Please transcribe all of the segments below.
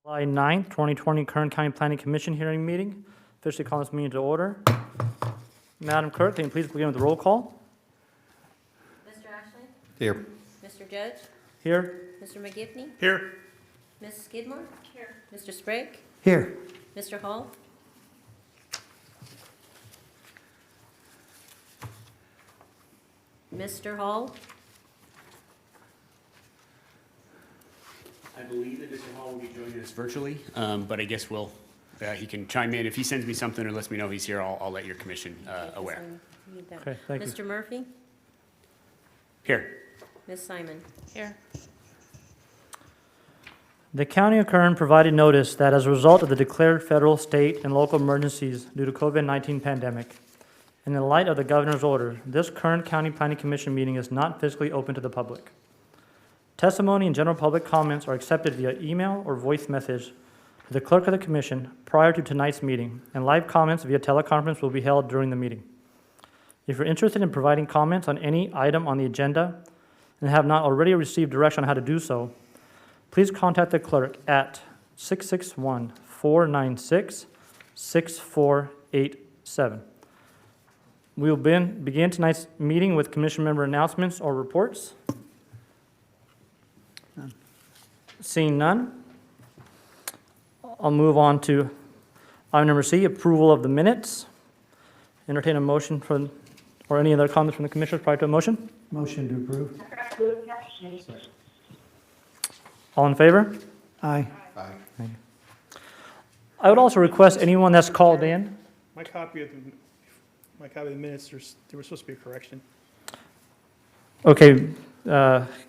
July 9th, 2020 Kern County Planning Commission hearing meeting. Officially call this meeting to order. Madam Clerk, can you please begin with the roll call? Mr. Ashley? Here. Mr. Judge? Here. Mr. McGivney? Here. Ms. Skidmore? Here. Mr. Sprague? Here. Mr. Hall? Mr. Hall? I believe that Mr. Hall will be joining us virtually, but I guess he can chime in. If he sends me something or lets me know he's here, I'll let your commission aware. Need that. Okay, thank you. Mr. Murphy? Here. Ms. Simon? Here. The County of Kern provided notice that as a result of the declared federal, state, and local emergencies due to COVID-19 pandemic, and in light of the governor's order, this Kern County Planning Commission meeting is not physically open to the public. Testimony and general public comments are accepted via email or voice message to the clerk of the commission prior to tonight's meeting, and live comments via teleconference will be held during the meeting. If you're interested in providing comments on any item on the agenda and have not already received direction on how to do so, please contact the clerk at 661-496-6487. We will begin tonight's meeting with commission member announcements or reports. Seeing none, I'll move on to item number C, approval of the minutes. Entertain a motion or any other comments from the commissioners prior to a motion? Motion to approve. All in favor? Aye. Aye. I would also request anyone that's called in, My copy of the minutes, there was supposed to be a correction. okay,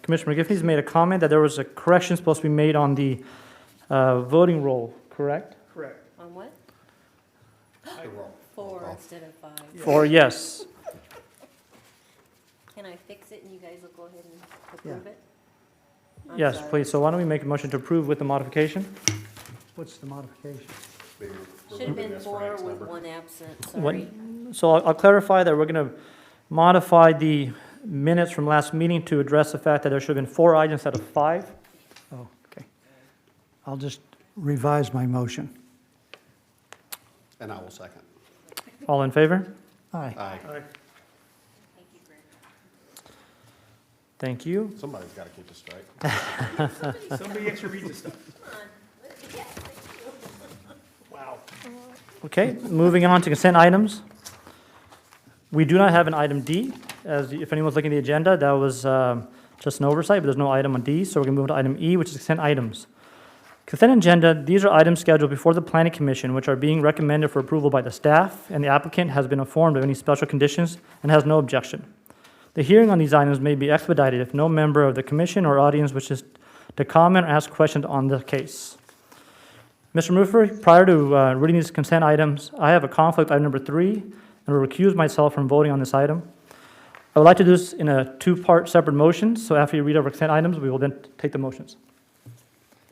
Commissioner McGiffey's made a comment that there was a correction supposed to be made on the voting roll, correct? Correct. On what? The roll. 4 instead of 5. Or yes. Can I fix it and you guys will go ahead and approve it? I'm Yes, sorry. please. So why don't we make a motion to approve with the modification? What's the modification? Should have been 4 with 1 absent, What- sorry. So I'll clarify that we're going to modify the minutes from last meeting to address the fact that there should have been 4 items instead of 5. Oh, okay. I'll just revise my motion. And I will second. All in favor? Aye. Aye. Thank you, Greg. Thank you. Somebody's got to keep this straight. Somebody has to read this stuff. Wow. Okay, moving on to consent items. We do not have an item D. As if anyone's looking at the agenda, that was just an oversight, but there's no item on D, so we're going to move to item E, which is consent items. Consent agenda, these are items scheduled before the Planning Commission, which are being recommended for approval by the staff, and the applicant has been informed of any special conditions and has no objection. The hearing on these items may be expedited if no member of the commission or audience wishes to comment or ask questions on the case. Mr. Murphy, prior to reading these consent items, I have a conflict, item number 3, and will recuse myself from voting on this item. I would like to do this in a 2-part separate motion, so after you read over consent items, we will then take the motions.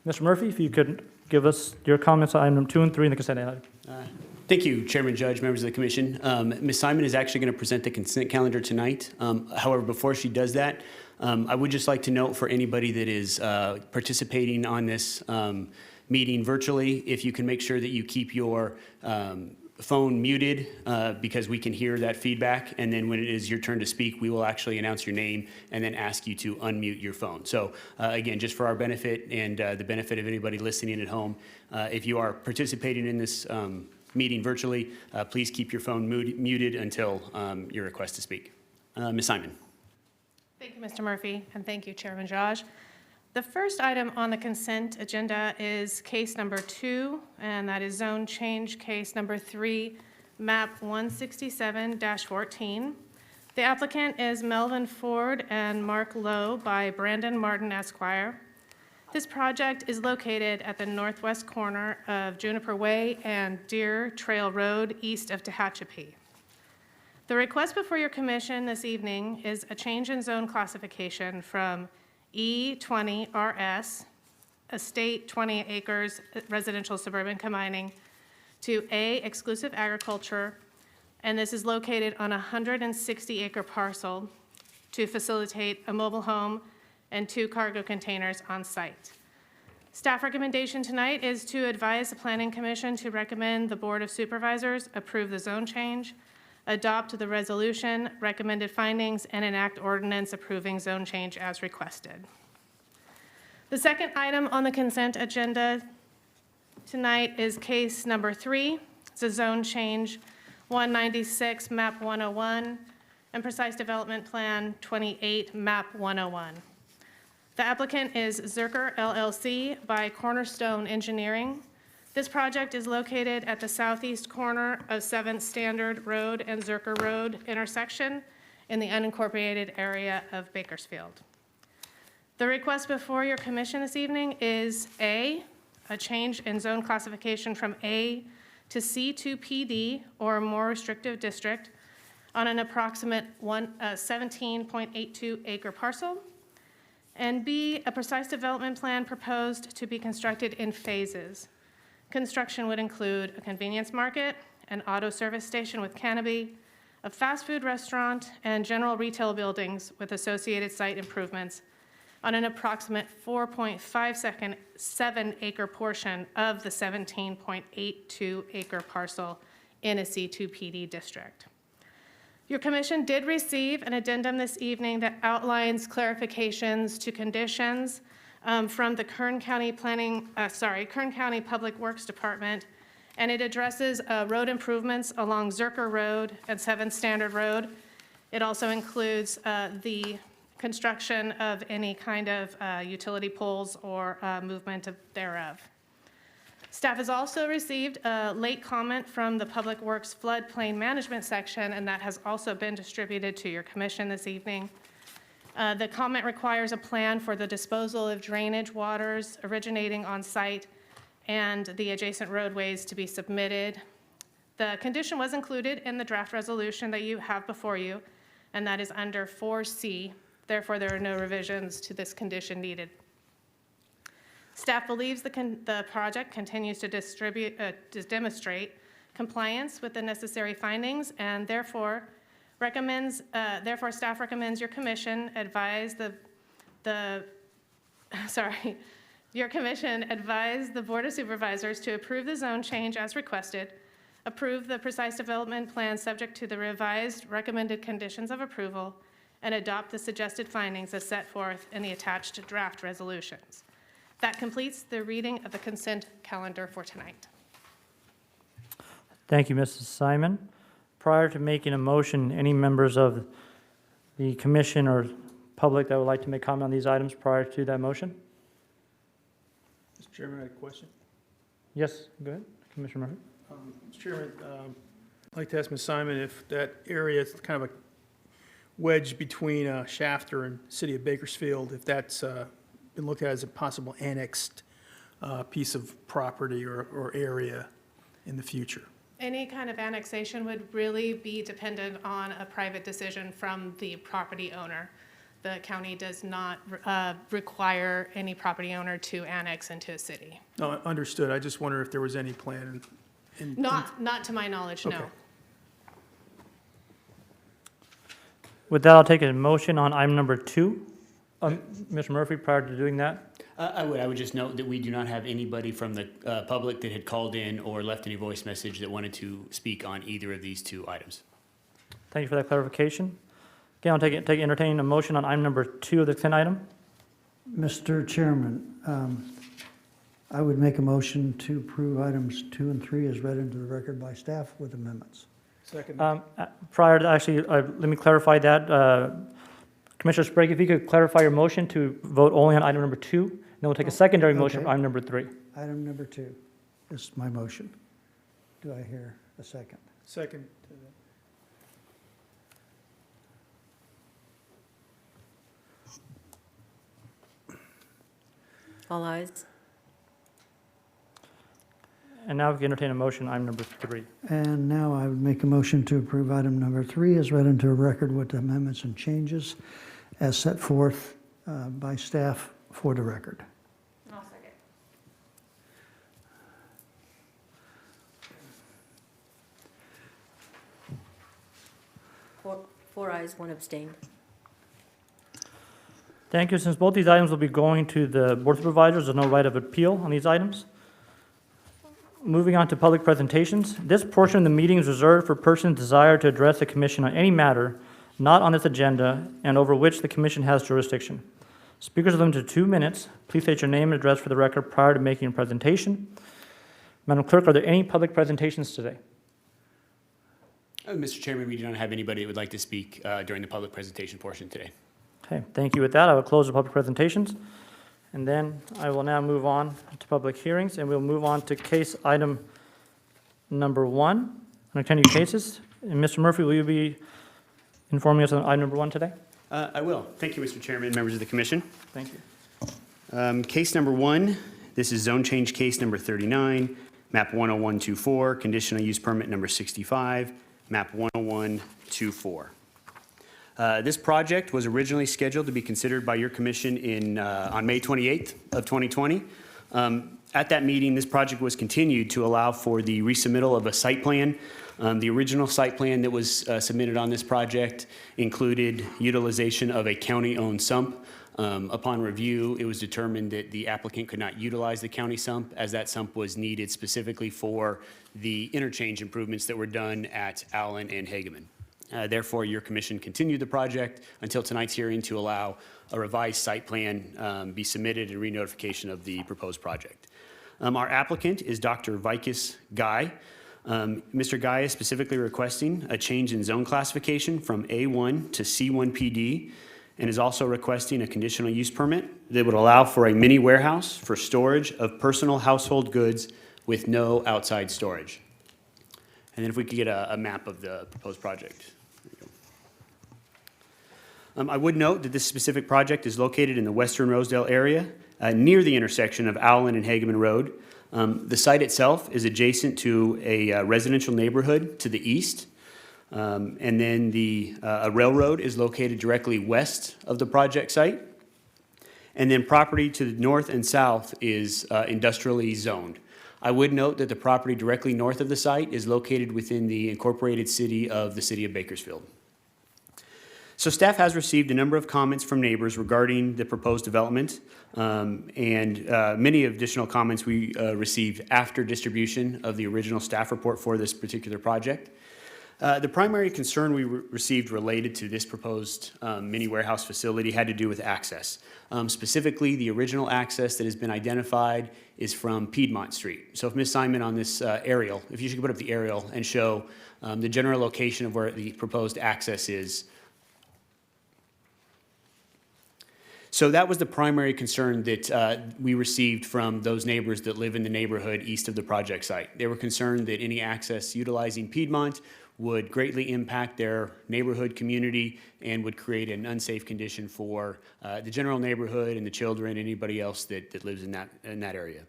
Mr. Murphy, if you could give us your comments on item number 2 and 3 in the consent item. Thank you, Chairman, Judge, members of the commission. Ms. Simon is actually going to present the consent calendar tonight. However, before she does that, I would just like to note for anybody that is participating on this meeting virtually, if you can make sure that you keep your phone muted because we can hear that feedback, and then when it is your turn to speak, we will actually announce your name and then ask you to unmute your phone. So again, just for our benefit and the benefit of anybody listening at home, if you are participating in this meeting virtually, please keep your phone muted until your request to speak. Ms. Simon. Thank you, Mr. Murphy, and thank you, Chairman Josh. The first item on the consent agenda is case number 2, and that is zone change case number 3, map 167-14. The applicant is Melvin Ford and Mark Lowe by Brandon Martin Esquire. This project is located at the northwest corner of Juniper Way and Deer Trail Road, east of Tehachapi. The request before your commission this evening is a change in zone classification from E20RS, estate 20 acres, residential suburban combining, to A, exclusive agriculture, and this is located on a 160-acre parcel to facilitate a mobile home and 2 cargo containers on site. Staff recommendation tonight is to advise the Planning Commission to recommend the Board of Supervisors approve the zone change, adopt the resolution, recommended findings, and enact ordinance approving zone change as requested. The second item on the consent agenda tonight is case number 3. It's a zone change 196, map 101, and precise development plan 28, map 101. The applicant is Zerker LLC by Cornerstone Engineering. This project is located at the southeast corner of 7th Standard Road and Zerker Road intersection in the unincorporated area of Bakersfield. The request before your commission this evening is A, a change in zone classification from A to C2 PD or a more restrictive district on an approximate 17.82 acre parcel. And B, a precise development plan proposed to be constructed in phases. Construction would include a convenience market, an auto service station with canopy, a fast food restaurant, and general retail buildings with associated site improvements on an approximate 4.57 acre portion of the 17.82 acre parcel in a C2 PD district. Your commission did receive an addendum this evening that outlines clarifications to conditions from the Kern County Kern County Public Works Department, and it addresses road improvements along Zerker Road and 7th Standard Road. It also includes the construction of any kind of utility poles or movement thereof. Staff has also received a late comment from the Public Works Floodplain Management section, and that has also been distributed to your commission this evening. The comment requires a plan for the disposal of drainage waters originating on site and the adjacent roadways to be submitted. The condition was included in the draft resolution that you have before you, and that is under 4C. Therefore, there are no revisions to this condition needed. Staff believes the project continues to demonstrate compliance with the necessary findings, and therefore staff recommends your commission advise the Board of Supervisors to approve the zone change as requested, approve the precise development plan subject to the revised recommended conditions of approval, and adopt the suggested findings as set forth in the attached draft resolutions. That completes the reading of the consent calendar for tonight. Thank you, Mrs. Simon. Prior to making a motion, any members of the commission or public that would like to make comment on these items prior to that motion? Mr. Chairman, I had a question. Yes, go ahead, Commissioner Murphy. Mr. Chairman, I'd like to ask Ms. Simon if that area is kind of a wedge between Shafter and City of Bakersfield, if that's been looked at as a possible annexed piece of property or area in the future. Any kind of annexation would really be dependent on a private decision from the property owner. The county does not require any property owner to annex into a city. No, understood. I just wonder if there was any plan Not to my knowledge, no. Okay. With that, I'll take a motion on item number 2. Mr. Murphy, prior to doing that? I would just note that we do not have anybody from the public that had called in or left any voice message that wanted to speak on either of these 2 items. Thank you for that clarification. Again, I'll entertain a motion on item number 2 of the consent item. Mr. Chairman, I would make a motion to approve items 2 and 3 as read into the record by staff with amendments. second. Prior to, actually, let me clarify that. Commissioner Sprague, if you could clarify your motion to vote only on item number 2, and then we'll take a secondary motion Okay. for item number 3. Item number 2 is my motion. Do I hear a second? Second. All ayes. And now we can entertain a motion on item number 3. And now I would make a motion to approve item number 3 as read into a record with amendments and changes as set forth by staff for the record. I'll second. Four ayes, one abstained. Thank you. Since both these items will be going to the Board of Supervisors, there's no right of appeal on these items. Moving on to public presentations. This portion of the meeting is reserved for persons desiring to address the commission on any matter not on this agenda and over which the commission has jurisdiction. Speakers are limited to 2 minutes. Please state your name and address for the record prior to making your presentation. Madam Clerk, are there any public presentations today? Mr. Chairman, we do not have anybody that would like to speak during the public presentation portion today. Okay, thank you. With that, I will close the public presentations. And then I will now move on to public hearings, and we'll move on to case item number 1, unintended cases. And Mr. Murphy, will you be informing us on item number 1 today? I will. Thank you, Mr. Chairman, members of the commission. Thank you. Case number 1, this is zone change case number 39, map 10124, conditional use permit number 65, map 10124. This project was originally scheduled to be considered by your commission on May 28th of 2020. At that meeting, this project was continued to allow for the resubmittal of a site plan. The original site plan that was submitted on this project included utilization of a county-owned sump. Upon review, it was determined that the applicant could not utilize the county sump as that sump was needed specifically for the interchange improvements that were done at Allen and Hageman. Therefore, your commission continued the project until tonight's hearing to allow a revised site plan be submitted and re-notification of the proposed project. Our applicant is Dr. Vicus Guy. Mr. Guy is specifically requesting a change in zone classification from A1 to C1 PD and is also requesting a conditional use permit that would allow for a mini warehouse for storage of personal household goods with no outside storage. And then if we could get a map of the proposed project. I would note that this specific project is located in the western Rosedale area, near the intersection of Allen and Hageman Road. The site itself is adjacent to a residential neighborhood to the east. And then a railroad is located directly west of the project site. And then property to the north and south is industrially zoned. I would note that the property directly north of the site is located within the incorporated city of the city of Bakersfield. So staff has received a number of comments from neighbors regarding the proposed development, and many additional comments we received after distribution of the original staff report for this particular project. The primary concern we received related to this proposed mini warehouse facility had to do with access. Specifically, the original access that has been identified is from Piedmont Street. So if Ms. Simon on this aerial, if you should put up the aerial and show the general location of where the proposed access is. So that was the primary concern that we received from those neighbors that live in the neighborhood east of the project site. They were concerned that any access utilizing Piedmont would greatly impact their neighborhood community and would create an unsafe condition for the general neighborhood and the children, anybody else that lives in that area.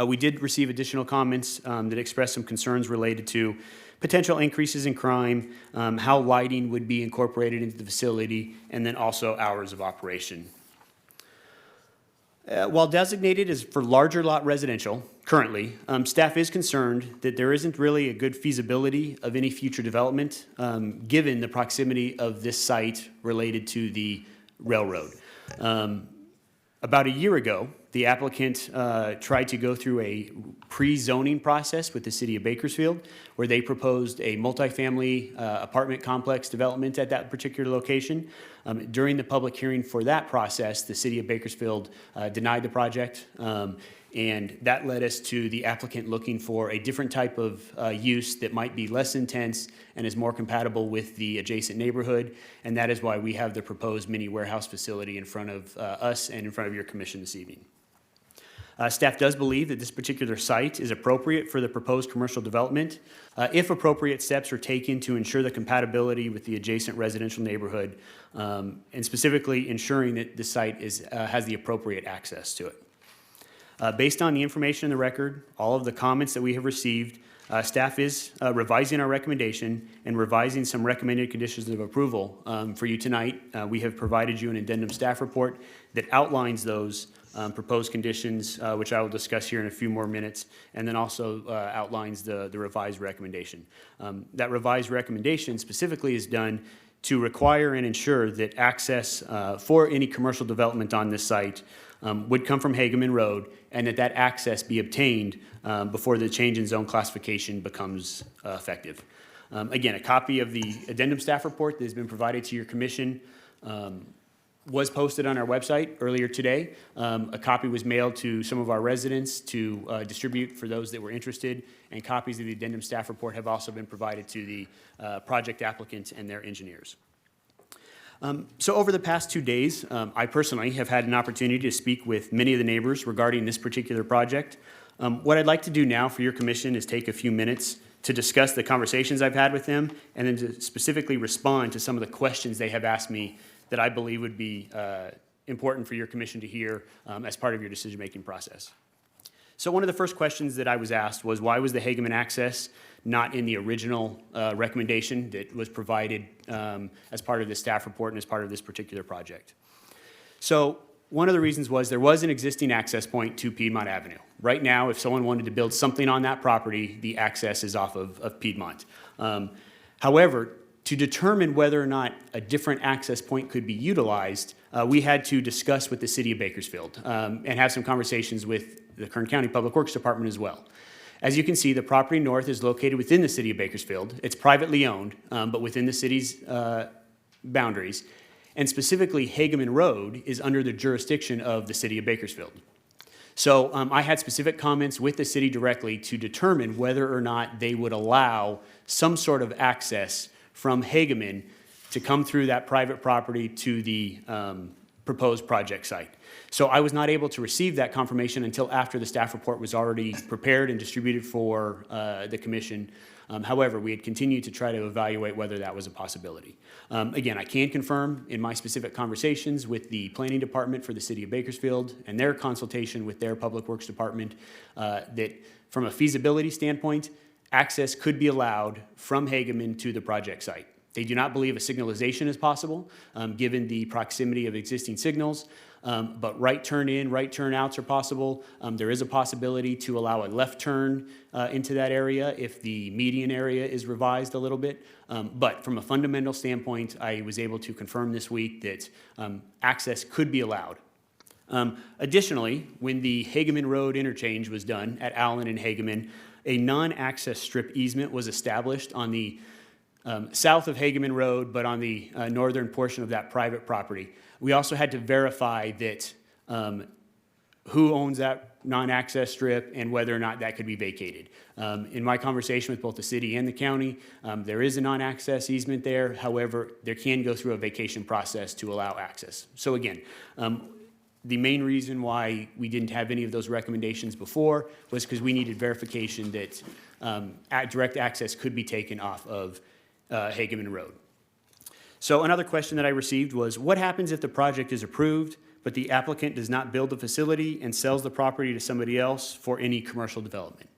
We did receive additional comments that expressed some concerns related to potential increases in crime, how lighting would be incorporated into the facility, and then also hours of operation. While designated as for larger lot residential, currently, staff is concerned that there isn't really a good feasibility of any future development given the proximity of this site related to the railroad. About a year ago, the applicant tried to go through a pre-zoning process with the city of Bakersfield, where they proposed a multifamily apartment complex development at that particular location. During the public hearing for that process, the city of Bakersfield denied the project, and that led us to the applicant looking for a different type of use that might be less intense and is more compatible with the adjacent neighborhood, and that is why we have the proposed mini warehouse facility in front of us and in front of your commission this evening. Staff does believe that this particular site is appropriate for the proposed commercial development if appropriate steps are taken to ensure the compatibility with the adjacent residential neighborhood, and specifically ensuring that the site has the appropriate access to it. Based on the information in the record, all of the comments that we have received, staff is revising our recommendation and revising some recommended conditions of approval for you tonight. We have provided you an addendum staff report that outlines those proposed conditions, which I will discuss here in a few more minutes, and then also outlines the revised recommendation. That revised recommendation specifically is done to require and ensure that access for any commercial development on this site would come from Hageman Road, and that access be obtained before the change in zone classification becomes effective. Again, a copy of the addendum staff report that has been provided to your commission was posted on our website earlier today. A copy was mailed to some of our residents to distribute for those that were interested, and copies of the addendum staff report have also been provided to the project applicant and their engineers. So over the past 2 days, I personally have had an opportunity to speak with many of the neighbors regarding this particular project. What I'd like to do now for your commission is take a few minutes to discuss the conversations I've had with them, and then to specifically respond to some of the questions they have asked me that I believe would be important for your commission to hear as part of your decision-making process. So one of the first questions that I was asked was, why was the Hageman access not in the original recommendation that was provided as part of the staff report and as part of this particular project? So one of the reasons was there was an existing access point to Piedmont Avenue. Right now, if someone wanted to build something on that property, the access is off of Piedmont. However, to determine whether or not a different access point could be utilized, we had to discuss with the city of Bakersfield and have some conversations with the Kern County Public Works Department as well. As you can see, the property north is located within the city of Bakersfield. It's privately owned, but within the city's boundaries. And specifically, Hageman Road is under the jurisdiction of the city of Bakersfield. So I had specific comments with the city directly to determine whether or not they would allow some sort of access from Hageman to come through that private property to the proposed project site. So I was not able to receive that confirmation until after the staff report was already prepared and distributed for the commission. However, we had continued to try to evaluate whether that was a possibility. Again, I can confirm in my specific conversations with the planning department for the city of Bakersfield and their consultation with their public works department that from a feasibility standpoint, access could be allowed from Hageman to the project site. They do not believe a signalization is possible, given the proximity of existing signals, but right turn in, right turn outs are possible. There is a possibility to allow a left turn into that area if the median area is revised a little bit. But from a fundamental standpoint, I was able to confirm this week that access could be allowed. Additionally, when the Hageman Road interchange was done at Allen and Hageman, a non-access strip easement was established on the south of Hageman Road, but on the northern portion of that private property. We also had to verify that who owns that non-access strip and whether or not that could be vacated. In my conversation with both the city and the county, there is a non-access easement there. However, there can go through a vacation process to allow access. So again, the main reason why we didn't have any of those recommendations before was because we needed verification that direct access could be taken off of Hageman Road. So another question that I received was, what happens if the project is approved, but the applicant does not build the facility and sells the property to somebody else for any commercial development?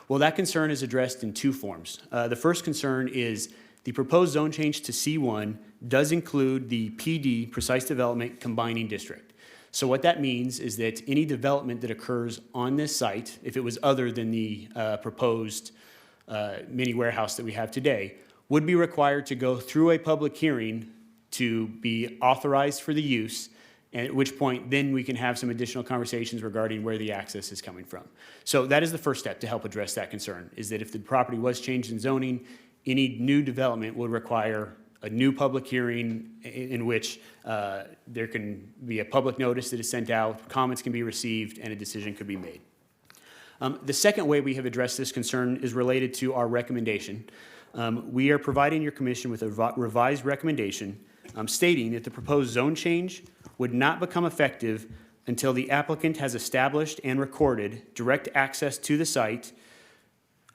Well, that concern is addressed in two forms. The first concern is the proposed zone change to C1 does include the PD, Precise Development Combining District. So what that means is that any development that occurs on this site, if it was other than the proposed mini warehouse that we have today, would be required to go through a public hearing to be authorized for the use, and at which point then we can have some additional conversations regarding where the access is coming from. So that is the first step to help address that concern, is that if the property was changed in zoning, any new development would require a new public hearing in which there can be a public notice that is sent out, comments can be received, and a decision could be made. The second way we have addressed this concern is related to our recommendation. We are providing your commission with a revised recommendation stating that the proposed zone change would not become effective until the applicant has established and recorded direct access to the site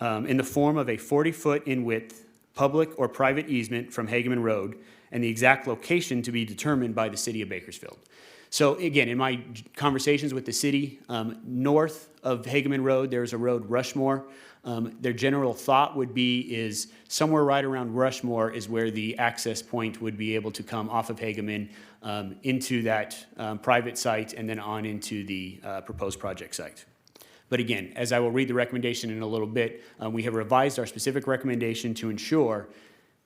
in the form of a 40-foot in width public or private easement from Hageman Road, and the exact location to be determined by the city of Bakersfield. So again, in my conversations with the city, north of Hageman Road, there's a road, Rushmore. Their general thought would be is somewhere right around Rushmore is where the access point would be able to come off of Hageman into that private site and then on into the proposed project site. But again, as I will read the recommendation in a little bit, we have revised our specific recommendation to ensure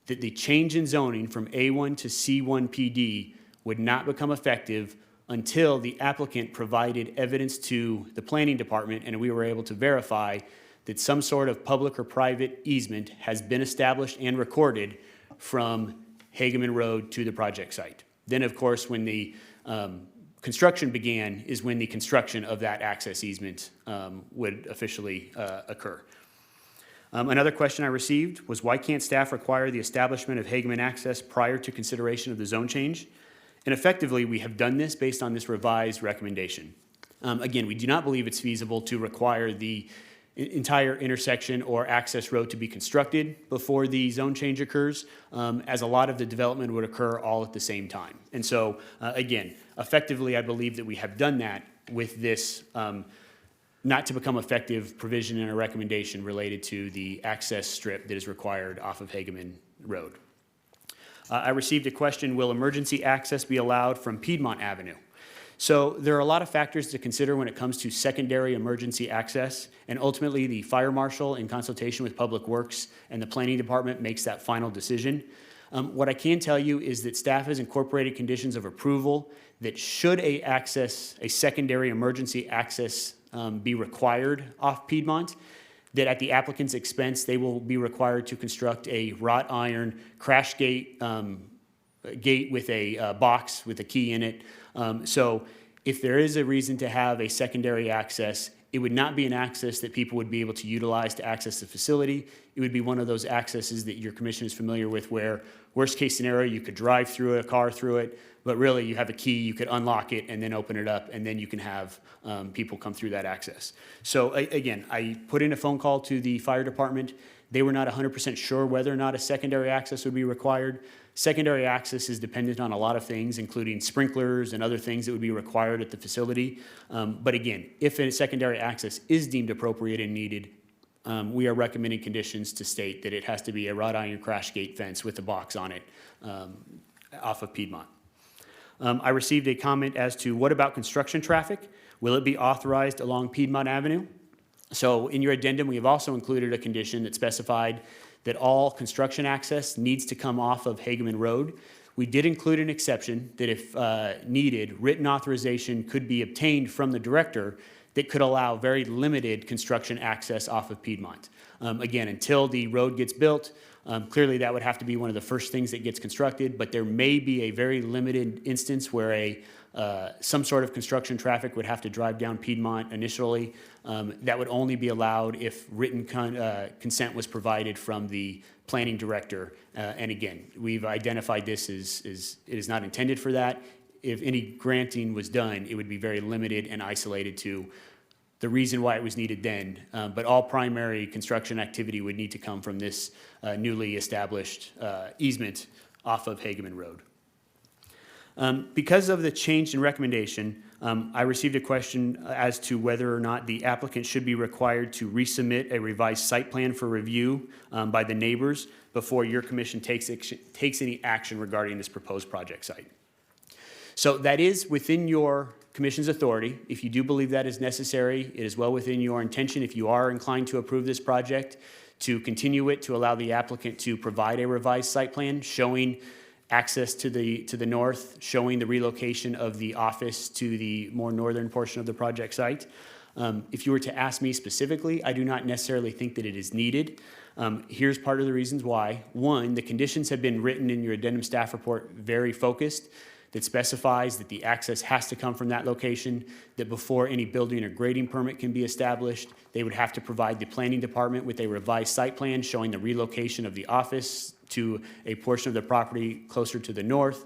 that the change in zoning from A1 to C1 PD would not become effective until the applicant provided evidence to the planning department and we were able to verify that some sort of public or private easement has been established and recorded from Hageman Road to the project site. Then, of course, when the construction began is when the construction of that access easement would officially occur. Another question I received was, why can't staff require the establishment of Hageman access prior to consideration of the zone change? And effectively, we have done this based on this revised recommendation. Again, we do not believe it's feasible to require the entire intersection or access road to be constructed before the zone change occurs, as a lot of the development would occur all at the same time. And so, again, effectively, I believe that we have done that with this not to become effective provision in a recommendation related to the access strip that is required off of Hageman Road. I received a question, will emergency access be allowed from Piedmont Avenue? So there are a lot of factors to consider when it comes to secondary emergency access, and ultimately the fire marshal in consultation with Public Works and the planning department makes that final decision. What I can tell you is that staff has incorporated conditions of approval that should a secondary emergency access be required off Piedmont, that at the applicant's expense, they will be required to construct a wrought iron crash gate with a box with a key in it. So if there is a reason to have a secondary access, it would not be an access that people would be able to utilize to access the facility. It would be one of those accesses that your commission is familiar with where, worst case scenario, you could drive through it, a car through it, but really you have a key, you could unlock it and then open it up, and then you can have people come through that access. So again, I put in a phone call to the fire department. They were not 100% sure whether or not a secondary access would be required. Secondary access is dependent on a lot of things, including sprinklers and other things that would be required at the facility. But again, if a secondary access is deemed appropriate and needed, we are recommending conditions to state that it has to be a wrought iron crash gate fence with a box on it off of Piedmont. I received a comment as to what about construction traffic? Will it be authorized along Piedmont Avenue? So in your addendum, we have also included a condition that specified that all construction access needs to come off of Hageman Road. We did include an exception that if needed, written authorization could be obtained from the director that could allow very limited construction access off of Piedmont. Again, until the road gets built, clearly that would have to be one of the first things that gets constructed, but there may be a very limited instance where some sort of construction traffic would have to drive down Piedmont initially. That would only be allowed if written consent was provided from the planning director. And again, we've identified this as it is not intended for that. If any granting was done, it would be very limited and isolated to the reason why it was needed then. But all primary construction activity would need to come from this newly established easement off of Hageman Road. Because of the change in recommendation, I received a question as to whether or not the applicant should be required to resubmit a revised site plan for review by the neighbors before your commission takes any action regarding this proposed project site. So that is within your commission's authority. If you do believe that is necessary, it is well within your intention, if you are inclined to approve this project, to continue it, to allow the applicant to provide a revised site plan showing access to the north, showing the relocation of the office to the more northern portion of the project site. If you were to ask me specifically, I do not necessarily think that it is needed. Here's part of the reasons why. One, the conditions have been written in your addendum staff report very focused, that specifies that the access has to come from that location, that before any building or grading permit can be established, they would have to provide the planning department with a revised site plan showing the relocation of the office to a portion of the property closer to the north.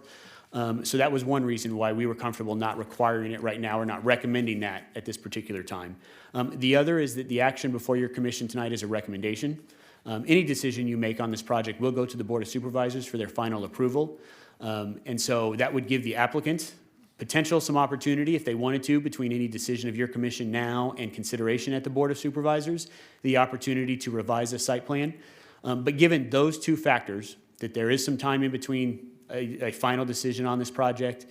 So that was one reason why we were comfortable not requiring it right now or not recommending that at this particular time. The other is that the action before your commission tonight is a recommendation. Any decision you make on this project will go to the Board of Supervisors for their final approval. And so that would give the applicant some opportunity if they wanted to between any decision of your commission now and consideration at the Board of Supervisors, the opportunity to revise a site plan. But given those two factors, that there is some time in between a final decision on this project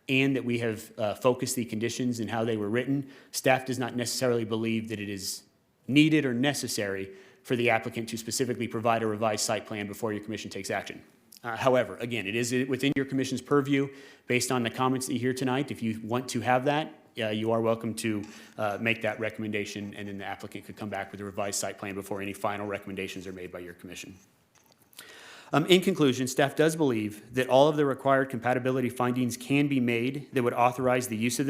and that we have focused the conditions and how they were written, staff does not necessarily believe that it is needed or necessary for the applicant to specifically provide a revised site plan before your commission takes action. However, again, it is within your commission's purview based on the comments that you hear tonight. If you want to have that, you are welcome to make that recommendation, and then the applicant could come back with a revised site plan before any final recommendations are made by your commission. In conclusion, staff does believe that all of the required compatibility findings can be made that would authorize the use of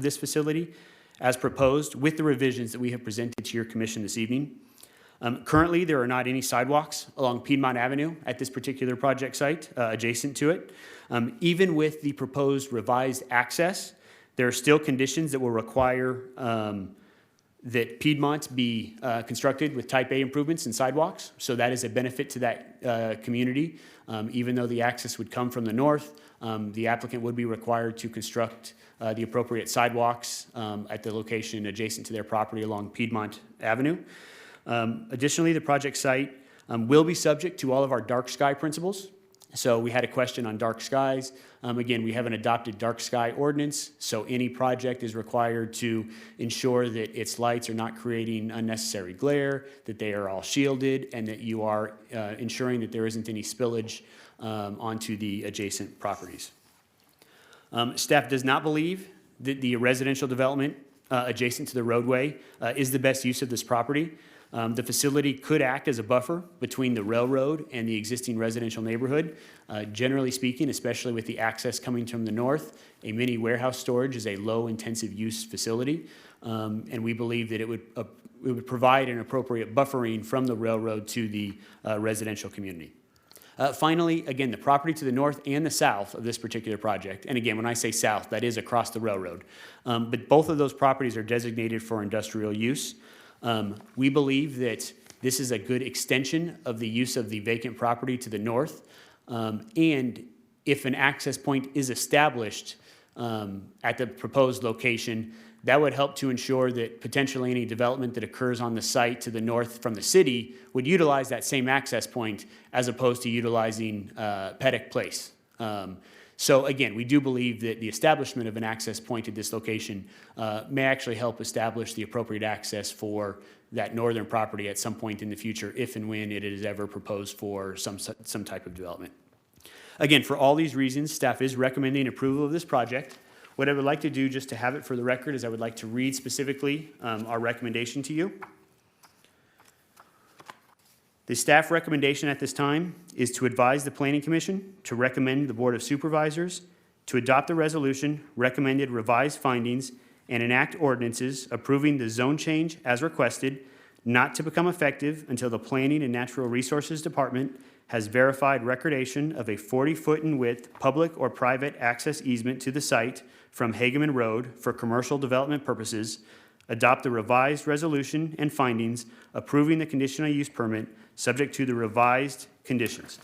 this facility as proposed with the revisions that we have presented to your commission this evening. Currently, there are not any sidewalks along Piedmont Avenue at this particular project site adjacent to it. Even with the proposed revised access, there are still conditions that will require that Piedmont be constructed with type A improvements and sidewalks. So that is a benefit to that community. Even though the access would come from the north, the applicant would be required to construct the appropriate sidewalks at the location adjacent to their property along Piedmont Avenue. Additionally, the project site will be subject to all of our dark sky principles. So we had a question on dark skies. Again, we have an adopted dark sky ordinance, so any project is required to ensure that its lights are not creating unnecessary glare, that they are all shielded, and that you are ensuring that there isn't any spillage onto the adjacent properties. Staff does not believe that the residential development adjacent to the roadway is the best use of this property. The facility could act as a buffer between the railroad and the existing residential neighborhood. Generally speaking, especially with the access coming from the north, a mini warehouse storage is a low-intensive use facility, and we believe that it would provide an appropriate buffering from the railroad to the residential community. Finally, again, the property to the north and the south of this particular project, and again, when I say south, that is across the railroad, but both of those properties are designated for industrial use. We believe that this is a good extension of the use of the vacant property to the north. And if an access point is established at the proposed location, that would help to ensure that potentially any development that occurs on the site to the north from the city would utilize that same access point as opposed to utilizing Paddock Place. So again, we do believe that the establishment of an access point at this location may actually help establish the appropriate access for that northern property at some point in the future, if and when it is ever proposed for some type of development. Again, for all these reasons, staff is recommending approval of this project. What I would like to do, just to have it for the record, is I would like to read specifically our recommendation to you. The staff recommendation at this time is to advise the Planning Commission to recommend the Board of Supervisors to adopt the resolution, recommended revised findings, and enact ordinances approving the zone change as requested, not to become effective until the Planning and Natural Resources Department has verified recordation of a 40-foot in width public or private access easement to the site from Hageman Road for commercial development purposes, adopt the revised resolution and findings approving the conditional use permit subject to the revised conditions.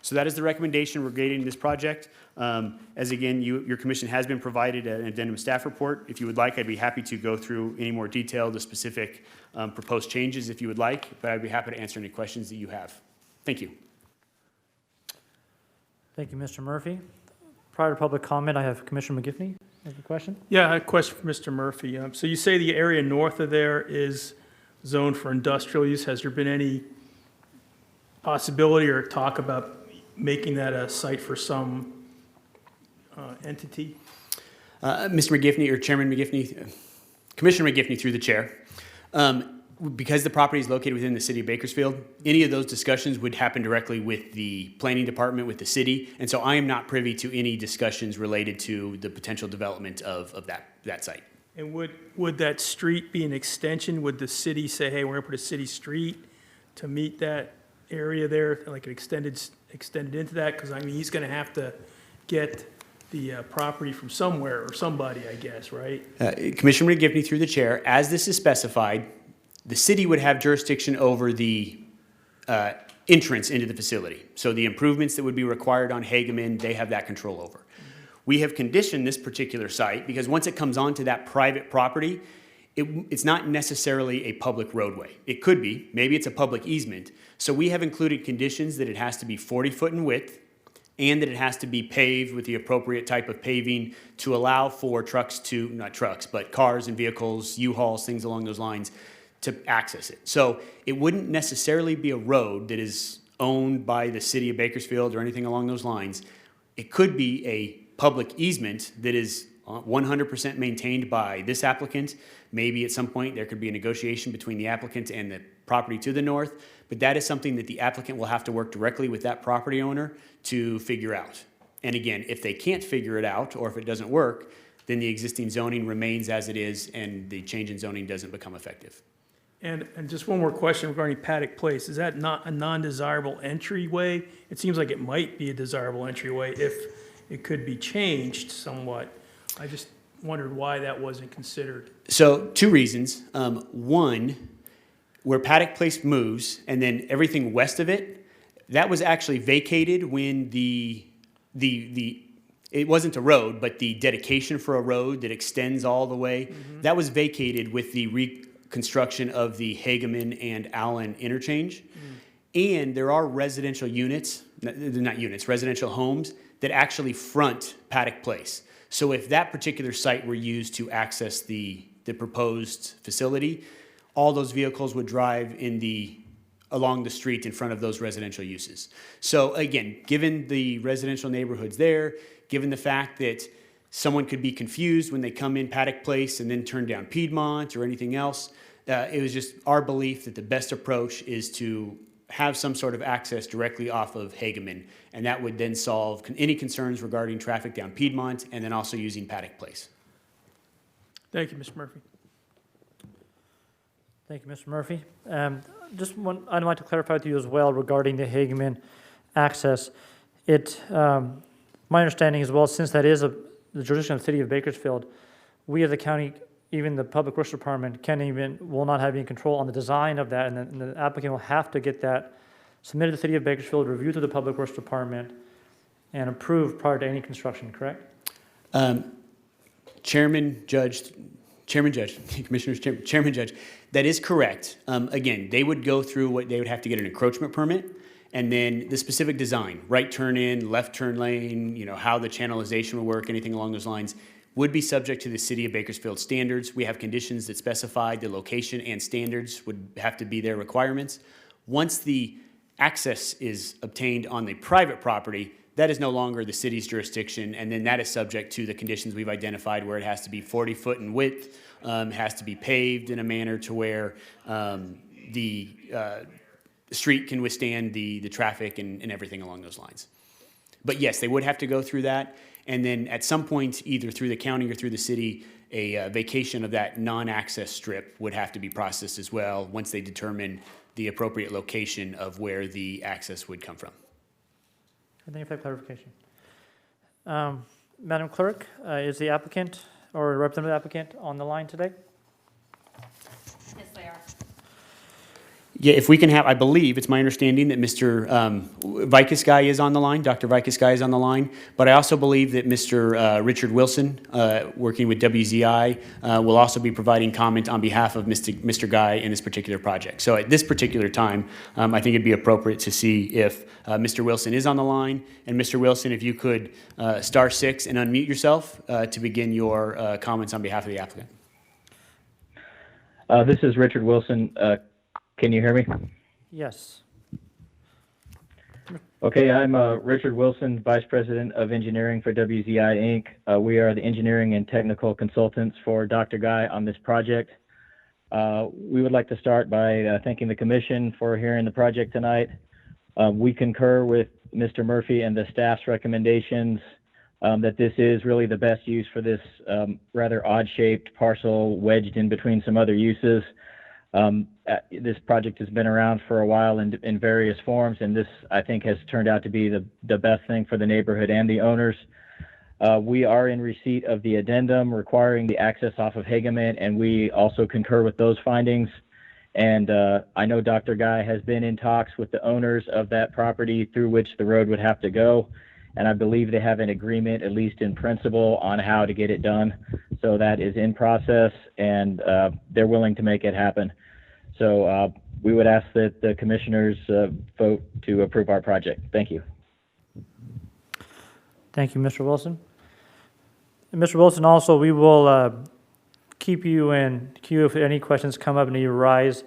So that is the recommendation regarding this project. As again, your commission has been provided an addendum staff report. If you would like, I'd be happy to go through any more detail, the specific proposed changes if you would like, but I'd be happy to answer any questions that you have. Thank you. Thank you, Mr. Murphy. Prior to public comment, I have Commissioner McGivney. Have a question? Yeah, I had a question for Mr. Murphy. So you say the area north of there is zoned for industrial use. Has there been any possibility or talk about making that a site for some entity? Mr. McGivney, or Chairman McGivney, Commissioner McGivney through the chair. Because the property is located within the city of Bakersfield, any of those discussions would happen directly with the planning department, with the city, and so I am not privy to any discussions related to the potential development of that site. And would that street be an extension? Would the city say, hey, we're gonna put a city street to meet that area there, like an extended into that? Because I mean, he's gonna have to get the property from somewhere or somebody, I guess, right? Commissioner McGivney through the chair, as this is specified, the city would have jurisdiction over the entrance into the facility. So the improvements that would be required on Hageman, they have that control over. We have conditioned this particular site because once it comes onto that private property, it's not necessarily a public roadway. It could be, maybe it's a public easement. So we have included conditions that it has to be 40 foot in width and that it has to be paved with the appropriate type of paving to allow for trucks to, not trucks, but cars and vehicles, U-Hauls, things along those lines, to access it. So it wouldn't necessarily be a road that is owned by the city of Bakersfield or anything along those lines. It could be a public easement that is 100% maintained by this applicant. Maybe at some point there could be a negotiation between the applicant and the property to the north, but that is something that the applicant will have to work directly with that property owner to figure out. And again, if they can't figure it out, or if it doesn't work, then the existing zoning remains as it is and the change in zoning doesn't become effective. And just one more question regarding Paddock Place. Is that not a non-desirable entryway? It seems like it might be a desirable entryway if it could be changed somewhat. I just wondered why that wasn't considered. So 2 reasons. One, where Paddock Place moves and then everything west of it, that was actually vacated when it wasn't a road, but the dedication for a road that extends all the way, that was vacated with the reconstruction of the Hageman and Allen interchange. And there are residential units, not units, residential homes that actually front Paddock Place. So if that particular site were used to access the proposed facility, all those vehicles would drive along the street in front of those residential uses. So again, given the residential neighborhoods there, given the fact that someone could be confused when they come in Paddock Place and then turn down Piedmont or anything else, it was just our belief that the best approach is to have some sort of access directly off of Hageman, and that would then solve any concerns regarding traffic down Piedmont and then also using Paddock Place. Thank you, Mr. Murphy. Thank you, Mr. Murphy. Just one item I'd like to clarify with you as well regarding the Hageman access. My understanding as well, since that is the jurisdiction of the city of Bakersfield, we as a county, even the Public Works Department, will not have any control on the design of that, and the applicant will have to get that submitted to the city of Bakersfield, reviewed through the Public Works Department, and approved prior to any construction, correct? Chairman Judge, Commissioners, Chairman Judge, that is correct. Again, they would go through they would have to get an encroachment permit, and then the specific design, right turn in, left turn lane, how the channelization would work, anything along those lines, would be subject to the city of Bakersfield standards. We have conditions that specify the location and standards would have to be their requirements. Once the access is obtained on the private property, that is no longer the city's jurisdiction, and then that is subject to the conditions we've identified where it has to be 40 foot in width, has to be paved in a manner to where the street can withstand the traffic and everything along those lines. But yes, they would have to go through that, and then at some point, either through the county or through the city, a vacation of that non-access strip would have to be processed as well once they determine the appropriate location of where the access would come from. Thank you for that clarification. Madam Clerk, is the applicant or representative applicant on the line today? Yes, they are. Yeah, if we can have, I believe, it's my understanding that Mr. Vicus Guy is on the line, Dr. Vicus Guy is on the line, but I also believe that Mr. Richard Wilson, working with WZI, will also be providing comment on behalf of Mr. Guy in this particular project. So at this particular time, I think it'd be appropriate to see if Mr. Wilson is on the line. And Mr. Wilson, if you could *6 and unmute yourself to begin your comments on behalf of the applicant. This is Richard Wilson. Can you hear me? Yes. Okay, I'm Richard Wilson, Vice President of Engineering for WZI Inc. We are the engineering and technical consultants for Dr. Guy on this project. We would like to start by thanking the Commission for hearing the project tonight. We concur with Mr. Murphy and the staff's recommendations that this is really the best use for this rather odd-shaped parcel wedged in between some other uses. This project has been around for a while in various forms, and this, I think, has turned out to be the best thing for the neighborhood and the owners. We are in receipt of the addendum requiring the access off of Hageman, and we also concur with those findings. And I know Dr. Guy has been in talks with the owners of that property through which the road would have to go, and I believe they have an agreement, at least in principle, on how to get it done. So that is in process, and they're willing to make it happen. So we would ask that the commissioners vote to approve our project. Thank you. Thank you, Mr. Wilson. And Mr. Wilson, also, we will keep you in queue if any questions come up and you arise,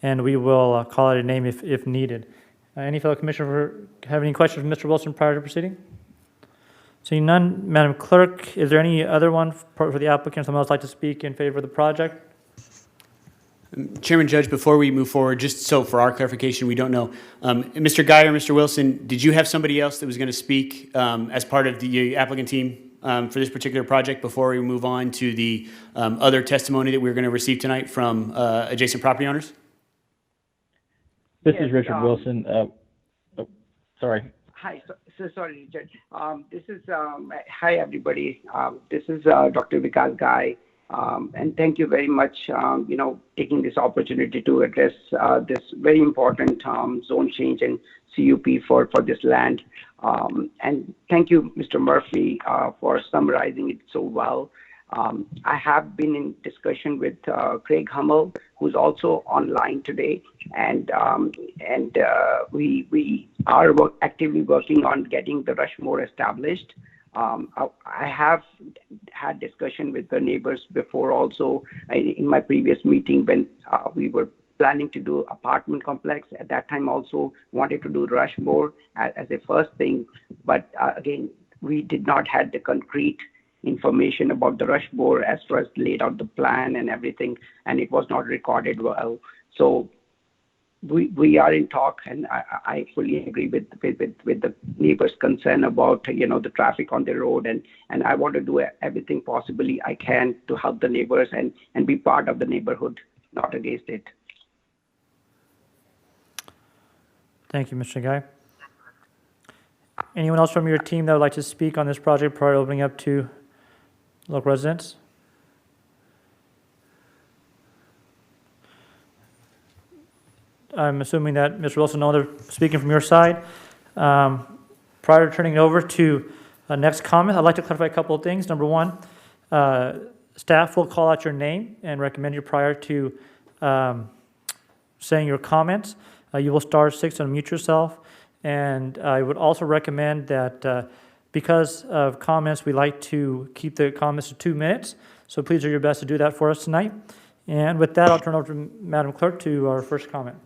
and we will call out a name if needed. Any fellow commissioner have any questions for Mr. Wilson prior to proceeding? Seeing none, Madam Clerk, is there any other one for the applicant, someone else like to speak in favor of the project? Chairman Judge, before we move forward, just so for our clarification, we don't know, Mr. Guy or Mr. Wilson, did you have somebody else that was going to speak as part of the applicant team for this particular project before we move on to the other testimony that we're going to receive tonight from adjacent property owners? This is Richard Wilson. Sorry. Hi, so sorry, Judge. This is, hi, everybody. This is Dr. Vikas Guy. And thank you very much, taking this opportunity to address this very important zone change and CUP for this land. And thank you, Mr. Murphy, for summarizing it so well. I have been in discussion with Craig Hummel, who's also online today, and we are actively working on getting the Rushmore established. I have had discussion with the neighbors before also in my previous meeting when we were planning to do apartment complex. At that time also wanted to do Rushmore as a first thing, but again, we did not have the concrete information about the Rushmore as far as laid out the plan and everything, and it was not recorded well. So we are in talk, and I fully agree with the neighbors' concern about the traffic on the road, and I want to do everything possibly I can to help the neighbors and be part of the neighborhood, not against it. Thank you, Mr. Guy. Anyone else from your team that would like to speak on this project prior to opening up to local residents? I'm assuming that Mr. Wilson, no other speaking from your side. Prior to turning it over to next comment, I'd like to clarify a couple of things. Number one, staff will call out your name and recommend you prior to saying your comments. You will *6 to unmute yourself. And I would also recommend that because of comments, we like to keep the comments to 2 minutes. So please do your best to do that for us tonight. And with that, I'll turn over to Madam Clerk to our first comment.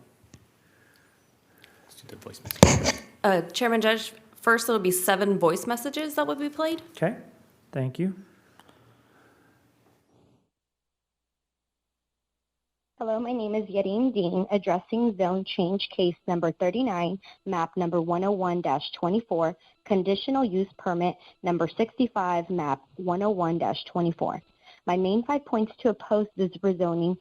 Chairman Judge, first it'll be 7 voice messages that will be played. Okay, thank you. Hello, my name is Yarim Dean, addressing zone change case number 39, map number 101-24, conditional use permit number 65, map 101-24. My main 5 points to oppose this rezoning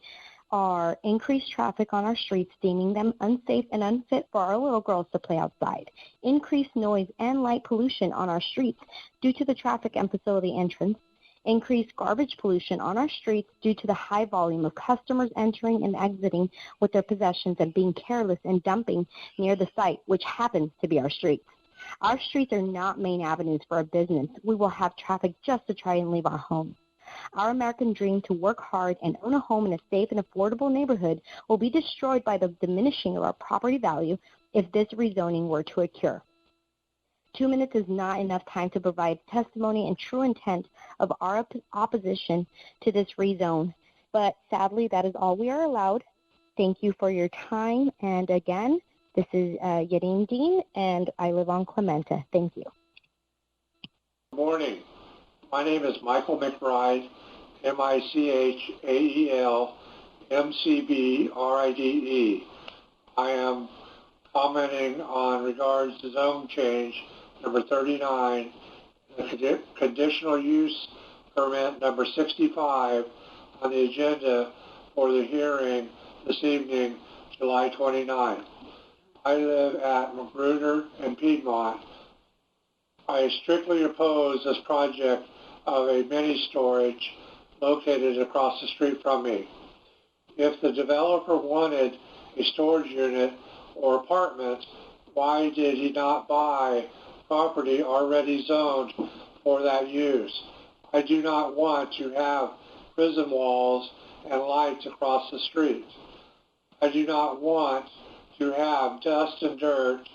are increased traffic on our streets, deeming them unsafe and unfit for our little girls to play outside, increased noise and light pollution on our streets due to the traffic and facility entrance, increased garbage pollution on our streets due to the high volume of customers entering and exiting with their possessions and being careless and dumping near the site, which happens to be our streets. Our streets are not main avenues for a business. We will have traffic just to try and leave our homes. Our American dream to work hard and own a home in a safe and affordable neighborhood will be destroyed by the diminishing of our property value if this rezoning were to occur. 2 minutes is not enough time to provide testimony and true intent of our opposition to this rezone, but sadly that is all we are allowed. Thank you for your time, and again, this is Yadim Dean, and I live on Clementa. Thank you. Good morning. My name is Michael McBride, Michael McBride. I am commenting on regards to zone change number 39, the conditional use permit number 65 on the agenda for the hearing this evening, July 29. I live at Magruder and Piedmont. I strictly oppose this project of a mini storage located across the street from me. If the developer wanted a storage unit or apartments, why did he not buy property already zoned for that use? I do not want to have prison walls and lights across the street. I do not want to have dust and dirt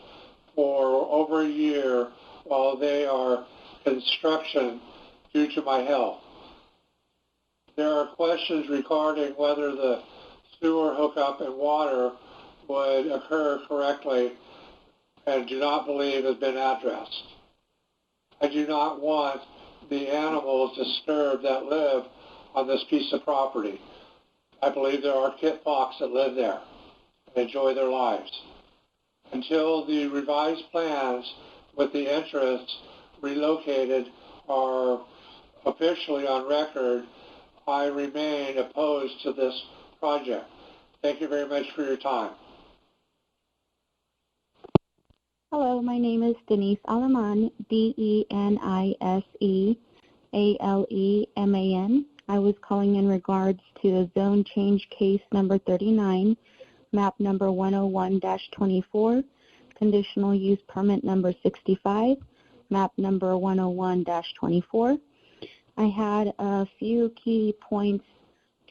for over a year while they are construction due to my health. There are questions regarding whether the sewer hookup and water would occur correctly and do not believe has been addressed. I do not want the animals disturbed that live on this piece of property. I believe there are kit fox that live there and enjoy their lives. Until the revised plans with the entrance relocated are officially on record, I remain opposed to this project. Thank you very much for your time. Hello, my name is Denise Aleman, DENISE ALEMAN. I was calling in regards to a zone change case number 39, map number 101-24, conditional use permit number 65, map number 101-24. I had a few key points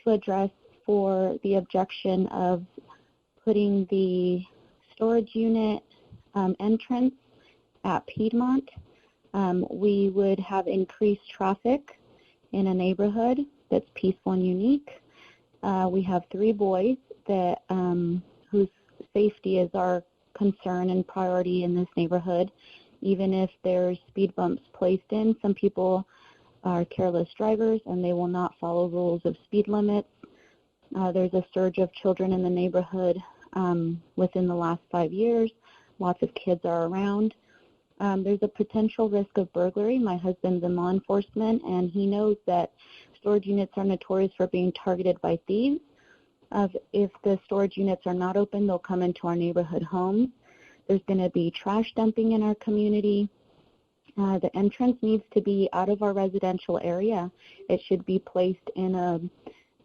to address for the objection of putting the storage unit entrance at Piedmont. We would have increased traffic in a neighborhood that's peaceful and unique. We have 3 boys that whose safety is our concern and priority in this neighborhood. Even if there's speed bumps placed in, some people are careless drivers and they will not follow rules of speed limits. There's a surge of children in the neighborhood within the last 5 years. Lots of kids are around. There's a potential risk of burglary. My husband's in law enforcement, and he knows that storage units are notorious for being targeted by thieves. If the storage units are not open, they'll come into our neighborhood homes. There's going to be trash dumping in our community. The entrance needs to be out of our residential area. It should be placed in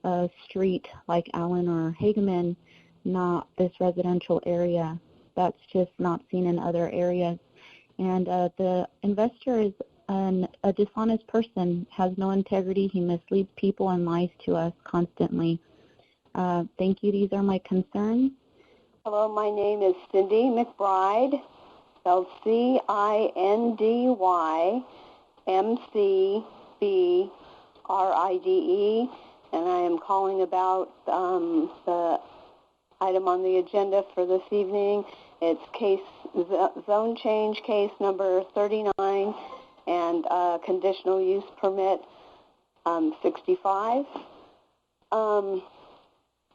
a street like Allen or Hageman, not this residential area. That's just not seen in other areas. And the investor is a dishonest person, has no integrity. He misleads people and lies to us constantly. Thank you. These are my concerns. Hello, my name is Cindy McBride, spelled CINDYMCBRIDE, and I am calling about the item on the agenda for this evening. It's zone change case number 39 and conditional use permit 65.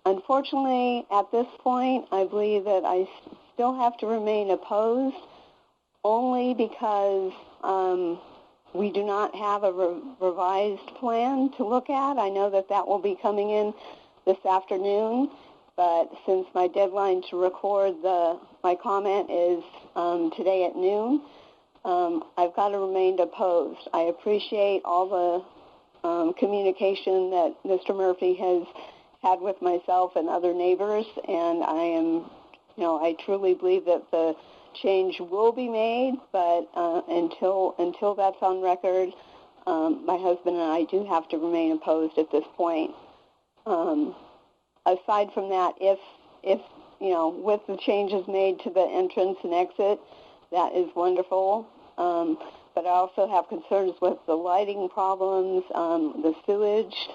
Unfortunately, at this point, I believe that I still have to remain opposed only because we do not have a revised plan to look at. I know that that will be coming in this afternoon, but since my deadline to record my comment is today at noon, I've got to remain opposed. I appreciate all the communication that Mr. Murphy has had with myself and other neighbors, and I truly believe that the change will be made, but until that's on record, my husband and I do have to remain opposed at this point. Aside from that, if with the changes made to the entrance and exit, that is wonderful. But I also have concerns with the lighting problems, the sewage.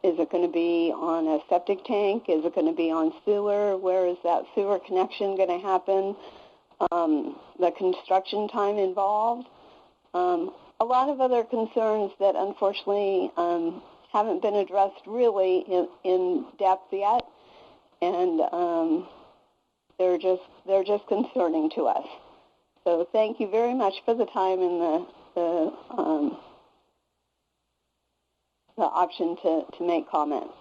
Is it going to be on a septic tank? Is it going to be on sewer? Where is that sewer connection going to happen? The construction time involved. A lot of other concerns that unfortunately haven't been addressed really in depth yet, and they're just concerning to us. So thank you very much for the time and the option to make comments.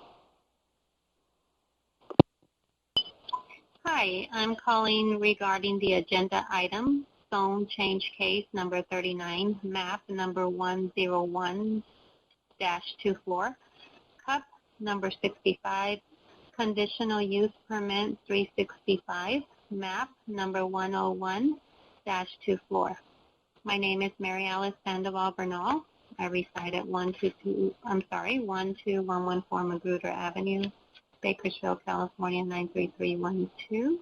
Hi, I'm calling regarding the agenda item, zone change case number 39, map number 101-24, cup number 65, conditional use permit 365, map number 101-24. My name is Mary Alice Sandoval Bernal. I reside at 12114 Magruder Avenue, Bakersfield, California, 93312.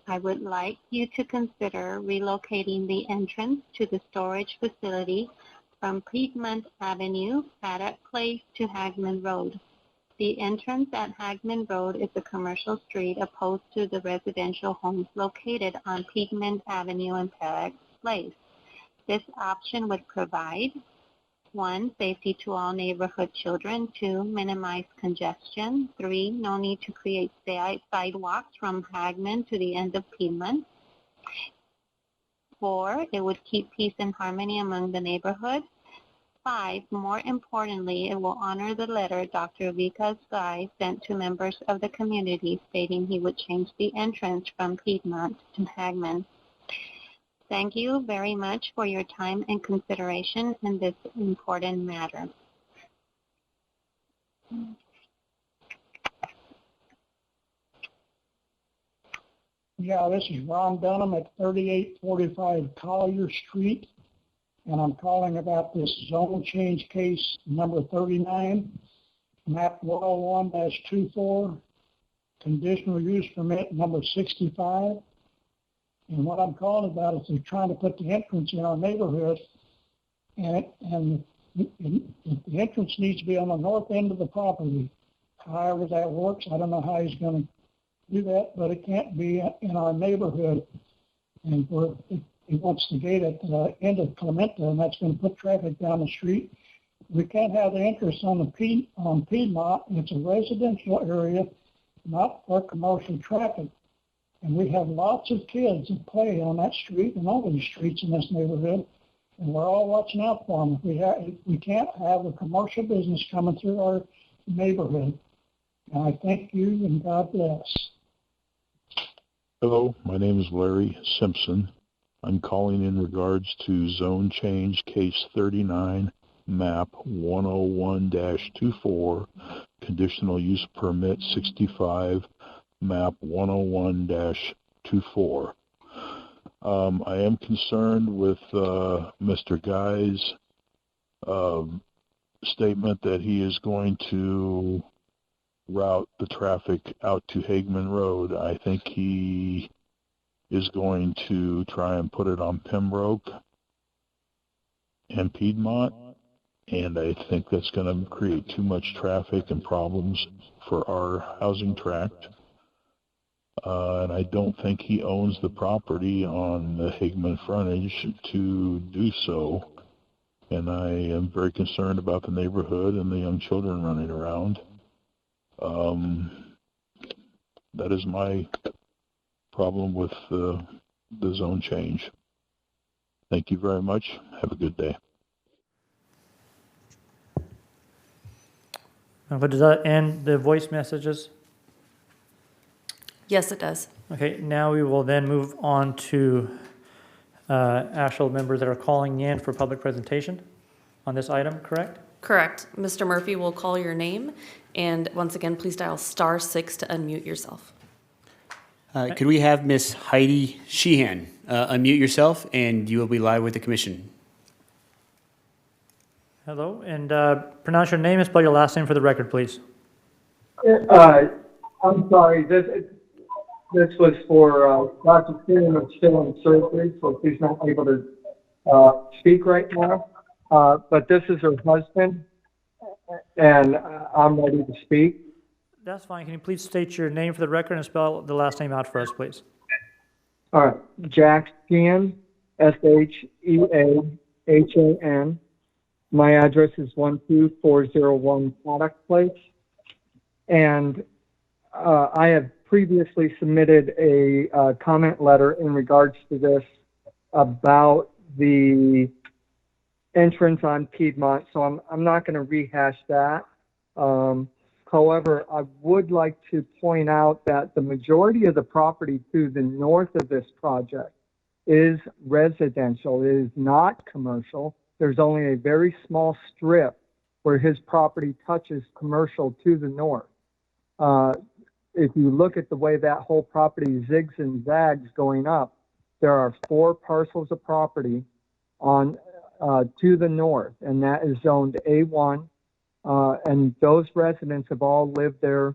I would like you to consider relocating the entrance to the storage facility from Piedmont Avenue, Paddock Place to Hagman Road. The entrance at Hagman Road is a commercial street opposed to the residential homes located on Piedmont Avenue and Paddock Place. This option would provide 1, safety to all neighborhood children. 2, minimize congestion. 3, no need to create sidewalks from Hagman to the end of Piedmont. 4, it would keep peace and harmony among the neighborhood. 5, more importantly, it will honor the letter Dr. Vikas Gai sent to members of the community stating he would change the entrance from Piedmont to Hagman. Thank you very much for your time and consideration in this important matter. Yeah, this is Ron Dunham at 3845 Collier Street, and I'm calling about this zone change case number 39, map 101-24, conditional use permit number 65. And what I'm calling about is they're trying to put the entrance in our neighborhood, and the entrance needs to be on the north end of the property. However that works, I don't know how he's going to do that, but it can't be in our neighborhood. And he wants the gate at the end of Clementa, and that's going to put traffic down the street. We can't have the entrance on Piedmont. It's a residential area, not for commercial traffic. And we have lots of kids that play on that street and all these streets in this neighborhood, and we're all watching out for them. We can't have a commercial business coming through our neighborhood. And I thank you, and God bless. Hello, my name is Larry Simpson. I'm calling in regards to zone change case 39, map 101-24, conditional use permit 65, map 101-24. I am concerned with Mr. Guy's statement that he is going to route the traffic out to Hagman Road. I think he is going to try and put it on Pembroke and Piedmont, and I think that's going to create too much traffic and problems for our housing tract. And I don't think he owns the property on the Hagman frontage to do so. And I am very concerned about the neighborhood and the young children running around. That is my problem with the zone change. Thank you very much. Have a good day. But does that end the voice messages? Yes, it does. Okay, now we will then move on to actual members that are calling in for public presentation on this item, correct? Correct. Mr. Murphy will call your name, and once again, please dial *6 to unmute yourself. Could we have Miss Heidi Sheehan unmute yourself, and you will be live with the commission. Hello, and pronounce your name and spell your last name for the record, please. I'm sorry, this was for Dr. Kern, who's still in surgery, so she's not able to speak right now. But this is her husband, and I'm ready to speak. That's fine. Can you please state your name for the record and spell the last name out for us, please? All right, Jack Sheehan, Sheahan. My address is 12401 Paddock Place, and I have previously submitted a comment letter in regards to this about the entrance on Piedmont, so I'm not going to rehash that. However, I would like to point out that the majority of the property to the north of this project is residential. It is not commercial. There's only a very small strip where his property touches commercial to the north. If you look at the way that whole property zigs and zags going up, there are 4 parcels of property on to the north, and that is zoned A1. And those residents have all lived there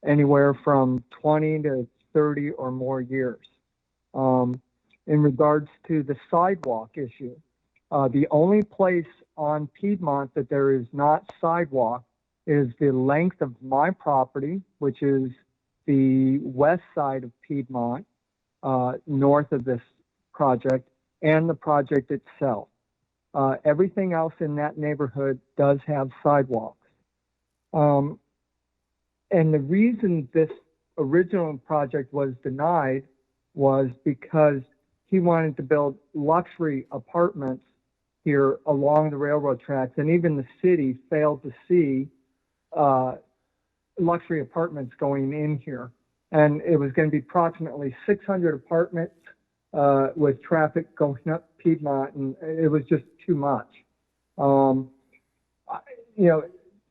anywhere from 20 to 30 or more years. In regards to the sidewalk issue, The only place on Piedmont that there is not sidewalk is the length of my property, which is the west side of Piedmont, north of this project, and the project itself. Everything else in that neighborhood does have sidewalks. And the reason this original project was denied was because he wanted to build luxury apartments here along the railroad tracks, and even the city failed to see luxury apartments going in here. And it was going to be approximately 600 apartments with traffic going up Piedmont, and it was just too much.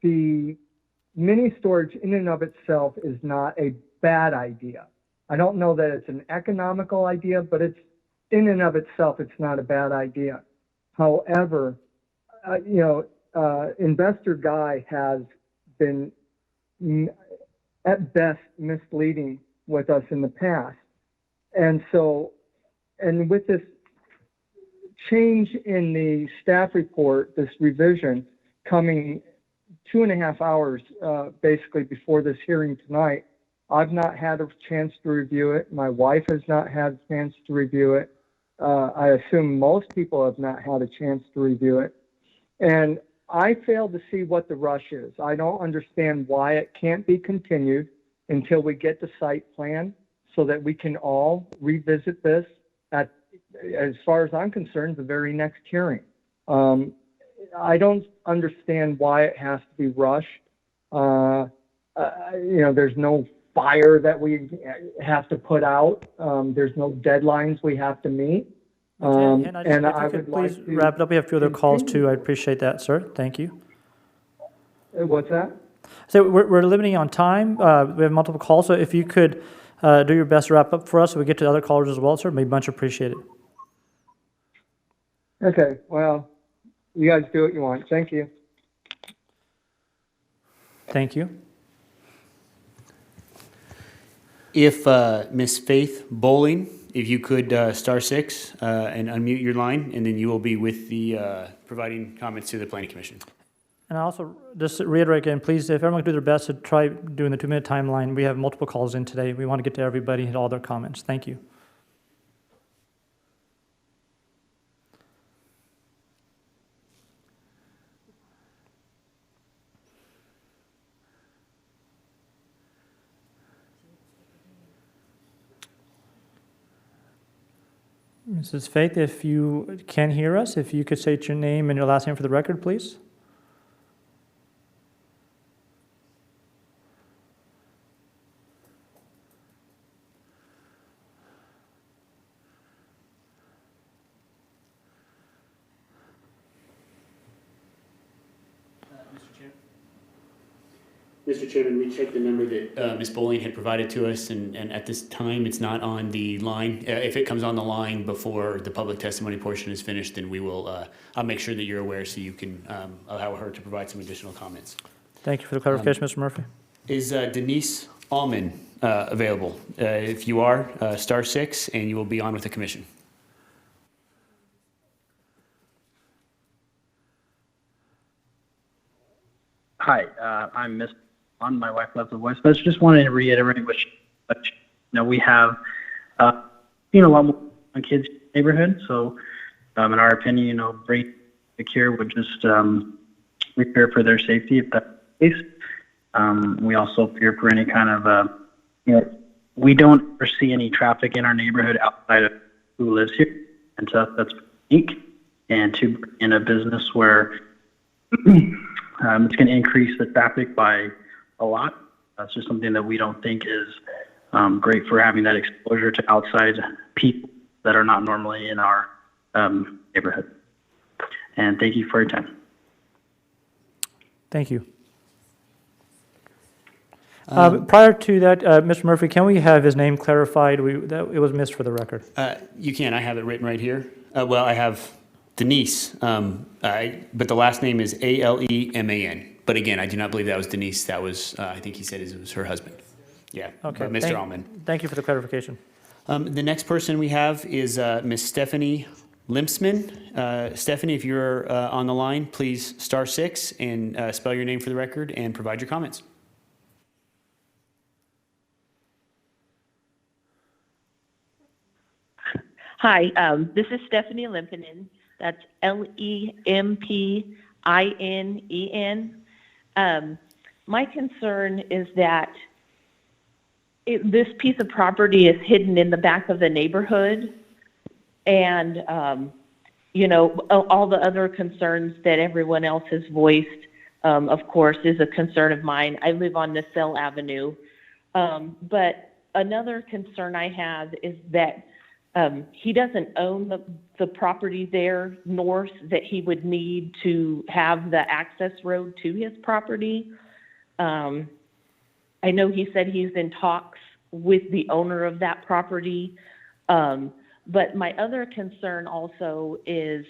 The mini storage in and of itself is not a bad idea. I don't know that it's an economical idea, but it's in and of itself, it's not a bad idea. However, Investor Guy has been at best misleading with us in the past. And with this change in the staff report, this revision coming 2.5 hours basically before this hearing tonight, I've not had a chance to review it. My wife has not had a chance to review it. I assume most people have not had a chance to review it. And I fail to see what the rush is. I don't understand why it can't be continued until we get the site plan so that we can all revisit this at, as far as I'm concerned, the very next hearing. I don't understand why it has to be rushed. There's no fire that we have to put out. There's no deadlines we have to meet. And if you I could would like please to wrap it up. We have a few other calls continue. too. I appreciate that, sir. Thank you. What's that? So we're limiting on time. We have multiple calls, so if you could do your best to wrap up for us so we get to the other callers as well, sir, it'd be much appreciated. Okay, well, you guys do what you want. Thank you. Thank you. If Miss Faith Bowling, if you could *6 and unmute your line, and then you will be with the providing comments to the Planning Commission. And I also just reiterate again, please, if everyone could do their best to try doing the 2-minute timeline. We have multiple calls in today. We want to get to everybody and all their comments. Thank you. Mrs. Faith, if you can hear us, if you could state your name and your last name for the record, please. Mr. Chairman, we checked the number that Ms. Bowling had provided to us, and at this time, it's not on the line. If it comes on the line before the public testimony portion is finished, then we will, I'll make sure that you're aware so you can allow her to provide some additional comments. Thank you for the clarification, Mr. Murphy. Is Denise Allman available? If you are, *6, and you will be on with the commission. Hi, I'm Miss On. My wife left the voice message. Just wanted to reiterate we have a lot more kids in the neighborhood. So, in our opinion, Great Secure would just prepare for their safety if that's the case. We also fear for any kind of we don't foresee any traffic in our neighborhood outside of who lives here, and to us that's unique. And to bring in a business where it's going to increase the traffic by a lot. That's just something that we don't think is great for having that exposure to outside people that are not normally in our neighborhood. And thank you for your time. Thank you. Prior to that, Mr. Murphy, can we have his name clarified? It was missed for the record. You can. I have it written right here. Well, I have Denise, but the last name is Aleman. But again, I do not believe that was Denise. That was, I think he said it was her husband. Yeah, okay. Mr. Allman. Thank you for the clarification. The next person we have is Miss Stephanie Limpsman. Stephanie, if you're on the line, please star 6 and spell your name for the record and provide your comments. Hi, this is Stephanie Lempinen. That's Lempinen. My concern is that this piece of property is hidden in the back of the neighborhood, and all the other concerns that everyone else has voiced, of course, is a concern of mine. I live on Nacelle Avenue, but another concern I have is that he doesn't own the property there north that he would need to have the access road to his property. I know he said he's in talks with the owner of that property. But my other concern also is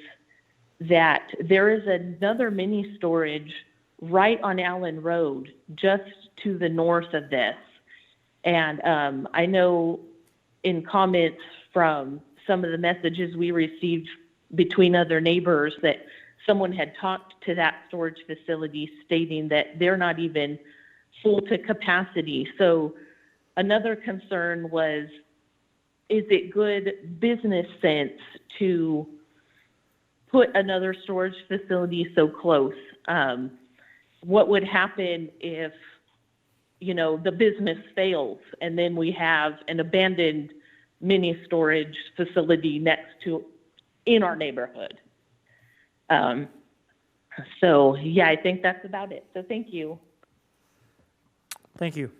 that there is another mini storage right on Allen Road, just to the north of this. And I know in comments from some of the messages we received between other neighbors that someone had talked to that storage facility stating that they're not even full to capacity. So another concern was, is it good business sense to put another storage facility so close? What would happen if, the business fails and then we have an abandoned mini storage facility in our neighborhood? I think that's about it. So thank you. Thank you.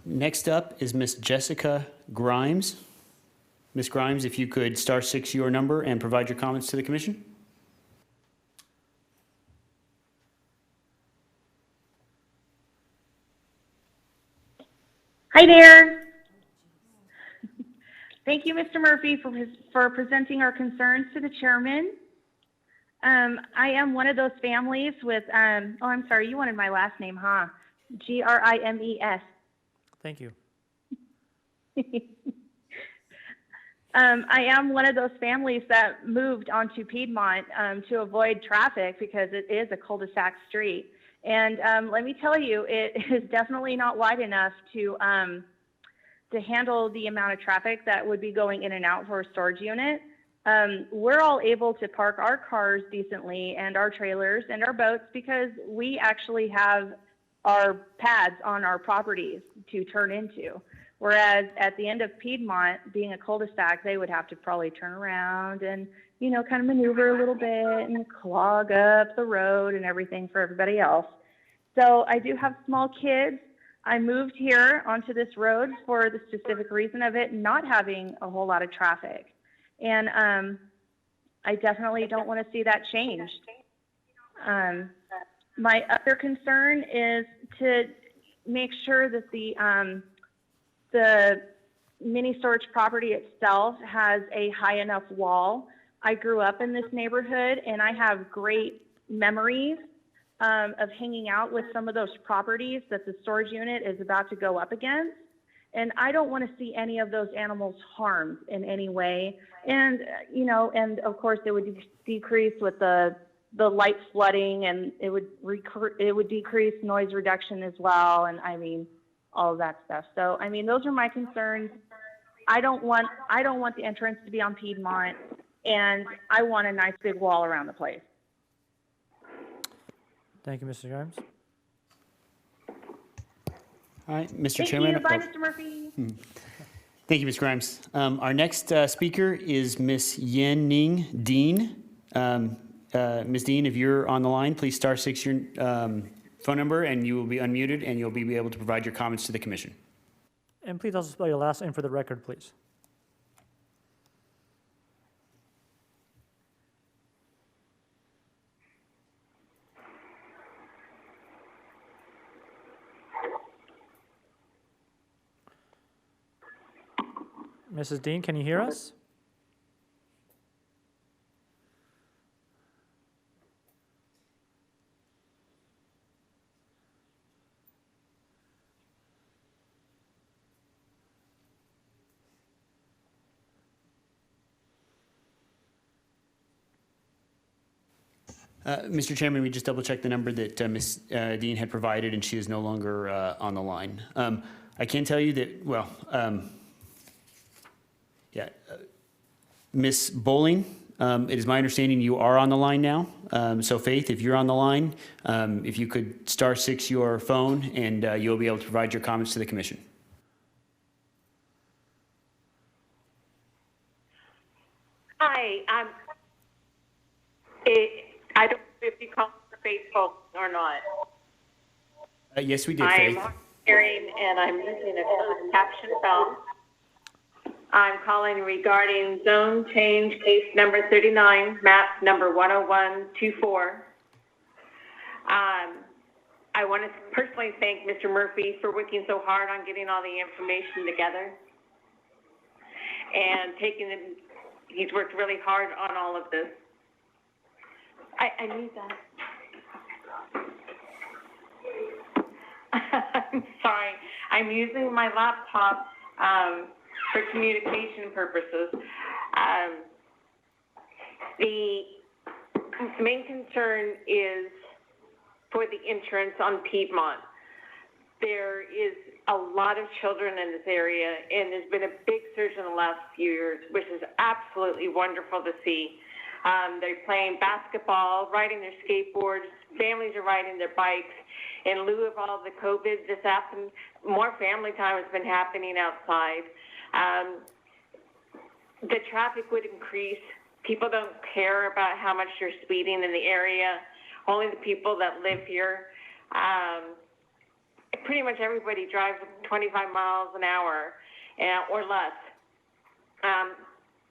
Next up is Miss Jessica Grimes. Miss Grimes, if you could star 6 your number and provide your comments to the commission. Hi there. Thank you, Mr. Murphy, for presenting our concerns to the chairman. I am one of those families with, I'm sorry, you wanted my last name, huh? Grimes. Thank you. I am one of those families that moved onto Piedmont to avoid traffic because it is a cul-de-sac street. And let me tell you, it is definitely not wide enough to handle the amount of traffic that would be going in and out for a storage unit. We're all able to park our cars decently and our trailers and our boats because we actually have our pads on our properties to turn into. Whereas at the end of Piedmont, being a cul-de-sac, they would have to probably turn around and, kind of maneuver a little bit and clog up the road and everything for everybody else. So I do have small kids. I moved here onto this road for the specific reason of it not having a whole lot of traffic. And I definitely don't want to see that changed. My other concern is to make sure that the mini storage property itself has a high enough wall. I grew up in this neighborhood and I have great memories of hanging out with some of those properties that the storage unit is about to go up against. And I don't want to see any of those animals harmed in any way. And, and of course it would decrease with the light flooding, and it would decrease noise reduction as well. And all of that stuff. So, those are my concerns. I don't want the entrance to be on Piedmont, and I want a nice big wall around the place. Thank you, Mr. Grimes. All right, Mr. Thank Chairman. you. Bye, Mr. Murphy. Thank you, Ms. Grimes. Our next speaker is Ms. Yen Ning Dean. Ms. Dean, if you're on the line, please star 6 your phone number, and you will be unmuted, and you'll be able to provide your comments to the commission. And please also spell your last name for the record, please. Mrs. Dean, can you hear us? Mr. Chairman, we just double-checked the number that Ms. Dean had provided, and she is no longer on the line. I can tell you that, well, Ms. Bowling, it is my understanding you are on the line now. So Faith, if you're on the line, if you could *6 your phone, and you'll be able to provide your comments to the commission. Hi, I don't know if you called for Facebook or not. Yes, we did, Faith. I'm hearing and I'm using a closed caption phone. I'm calling regarding zone change case number 39, map number 10124. I want to personally thank Mr. Murphy for working so hard on getting all the information together and he's worked really hard on all of this. I need that. I'm sorry. I'm using my laptop for communication purposes. The main concern is for the entrance on Piedmont. There is a lot of children in this area, and there's been a big surge in the last few years, which is absolutely wonderful to see. They're playing basketball, riding their skateboards, families are riding their bikes. In lieu of all the COVID, this happened, more family time has been happening outside. The traffic would increase. People don't care about how much you're speeding in the area. Only the people that live here. Pretty much everybody drives 25 miles an hour or less.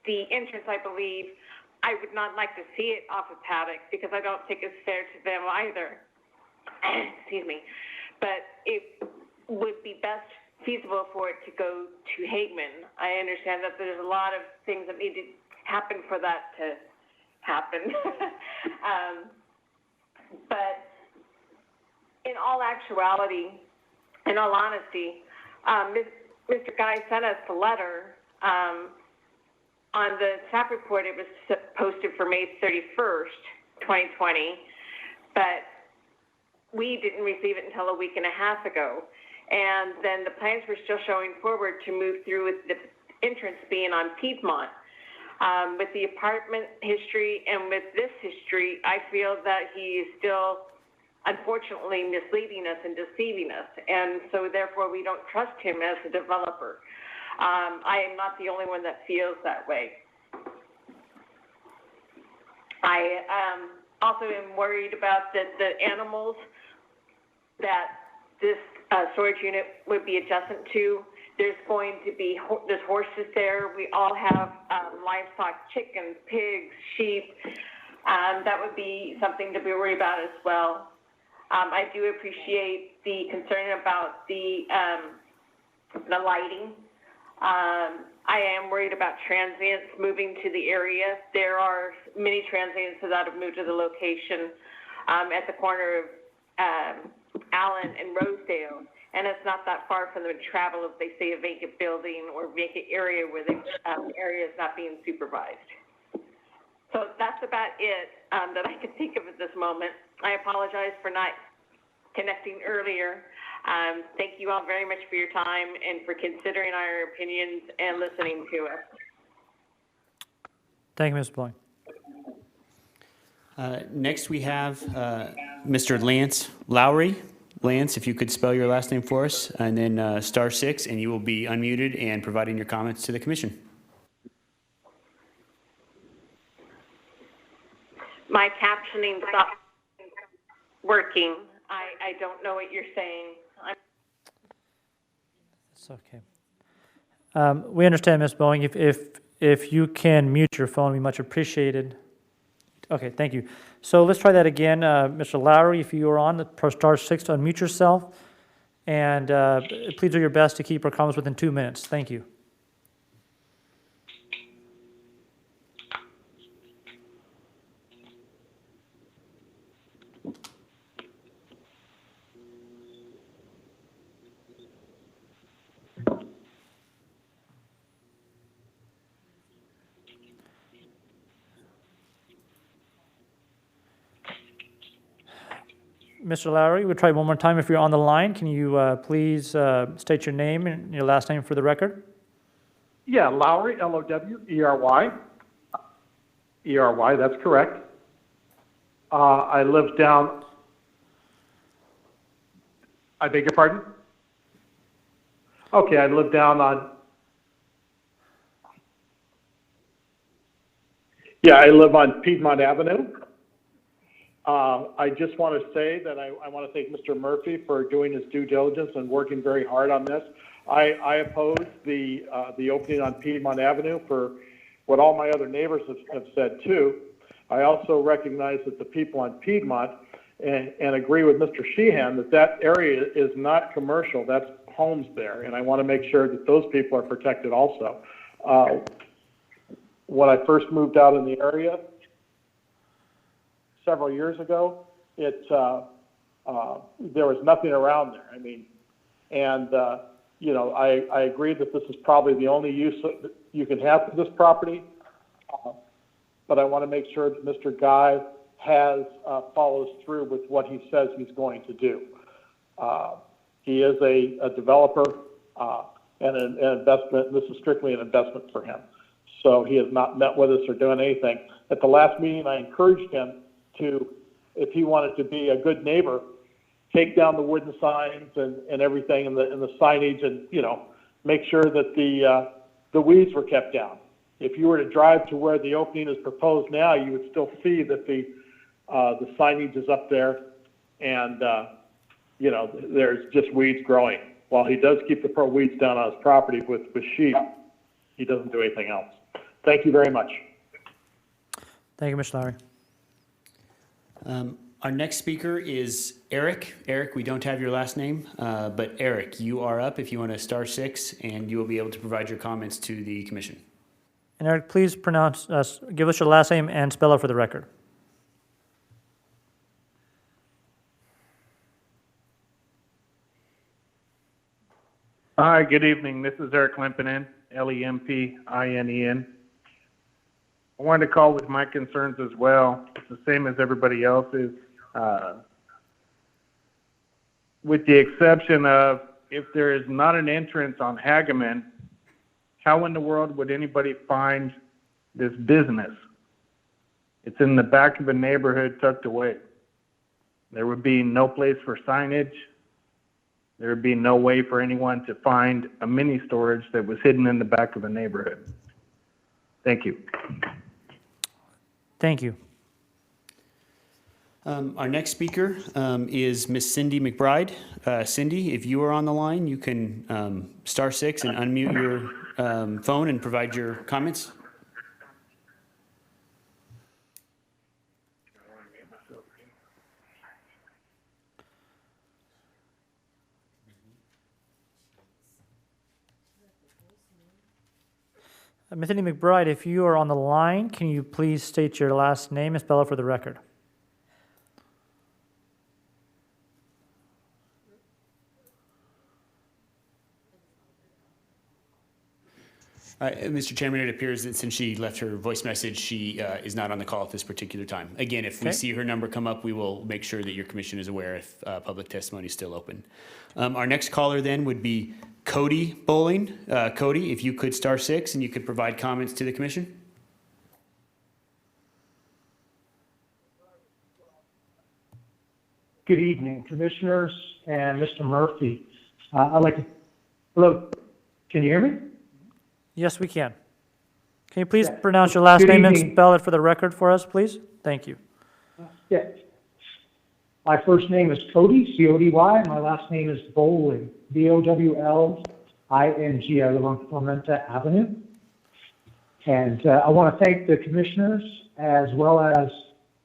The entrance, I believe, I would not like to see it off of Paddock because I don't think it's fair to them either. Excuse me. But it would be best feasible for it to go to Hageman. I understand that there's a lot of things that need to happen for that to happen. But in all actuality, in all honesty, Mr. Guy sent us a letter. On the staff report, it was posted for May 31st, 2020, but we didn't receive it until a week and a half ago. And then the plans were still showing forward to move through with the entrance being on Piedmont. With the apartment history and with this history, I feel that he is still, unfortunately, misleading us and deceiving us. And so therefore, we don't trust him as a developer. I am not the only one that feels that way. I also am worried about the animals that this storage unit would be adjacent to. There's going to be, there's horses there. We all have livestock, chickens, pigs, sheep. That would be something to be worried about as well. I do appreciate the concern about the lighting. I am worried about transients moving to the area. There are many transients that have moved to the location at the corner of Allen and Rosedale, and it's not that far from them to travel if they see a vacant building or vacant area where the area is not being supervised. So that's about it that I can think of at this moment. I apologize for not connecting earlier. Thank you all very much for your time and for considering our opinions and listening to us. Thank you, Ms. Bowling. Next, we have Mr. Lance Lowry. Lance, if you could spell your last name for us, and then *6, and you will be unmuted and providing your comments to the commission. My captioning stopped working. I don't know what you're saying. It's okay. We understand, Ms. Bowling. If you can mute your phone, we much appreciated. Okay, thank you. So let's try that again. Mr. Lowry, if you are on, press *6 to unmute yourself. And please do your best to keep your comments within 2 minutes. Thank you. Mr. Lowry, we'll try one more time. If you're on the line, can you please state your name and your last name for the record? Yeah, Lowry, Lowry. E-R-Y, that's correct. I live down, I beg your pardon? Okay, I live down on, yeah, I live on Piedmont Avenue. I just want to say that I want to thank Mr. Murphy for doing his due diligence and working very hard on this. I oppose the opening on Piedmont Avenue for what all my other neighbors have said too. I also recognize that the people on Piedmont and agree with Mr. Sheehan that area is not commercial. That's homes there, and I want to make sure that those people are protected also. When I first moved out in the area several years ago, there was nothing around there. I mean, and you know, I agree that this is probably the only use that you can have for this property, but I want to make sure that Mr. Guy follows through with what he says he's going to do. He is a developer and an investment. This is strictly an investment for him. So he has not met with us or done anything. At the last meeting, I encouraged him to, if he wanted to be a good neighbor, take down the wooden signs and everything and the signage, and you know, make sure that the weeds were kept down. If you were to drive to where the opening is proposed now, you would still see that the signage is up there, and you know, there's just weeds growing. While he does keep the weeds down on his property with sheep, he doesn't do anything else. Thank you very much. Thank you, Mr. Lowry. Our next speaker is Eric. Eric, we don't have your last name, but Eric, you are up if you want to star 6, and you will be able to provide your comments to the commission. And Eric, please give us your last name and spell it for the record. Hi, good evening. This is Eric Lempinen, Lempinen. I wanted to call with my concerns as well. It's the same as everybody else's, with the exception of if there is not an entrance on Hageman, how in the world would anybody find this business? It's in the back of a neighborhood tucked away. There would be no place for signage. There would be no way for anyone to find a mini storage that was hidden in the back of a neighborhood. Thank you. Thank you. Our next speaker is Miss Cindy McBride. Cindy, if you are on the line, you can star 6 and unmute your phone and provide your comments. Ms. Cindy McBride, if you are on the line, can you please state your last name and spell it for the record? Mr. Chairman, it appears that since she left her voice message, she is not on the call at this particular time. Again, if we see her number come up, we will make sure that your commission is aware if public testimony is still open. Our next caller then would be Cody Bowling. Cody, if you could star 6 and you could provide comments to the commission. Good evening, commissioners and Mr. Murphy. I'd like to, hello, can you hear me? Yes, we can. Can you please pronounce your last name and spell it for the record for us, please? Thank you. Yeah. My first name is Cody, C-O-D-Y. My last name is Bowling, B-O-W-L-I-N-G. I live on Clementa Avenue. And I want to thank the commissioners as well as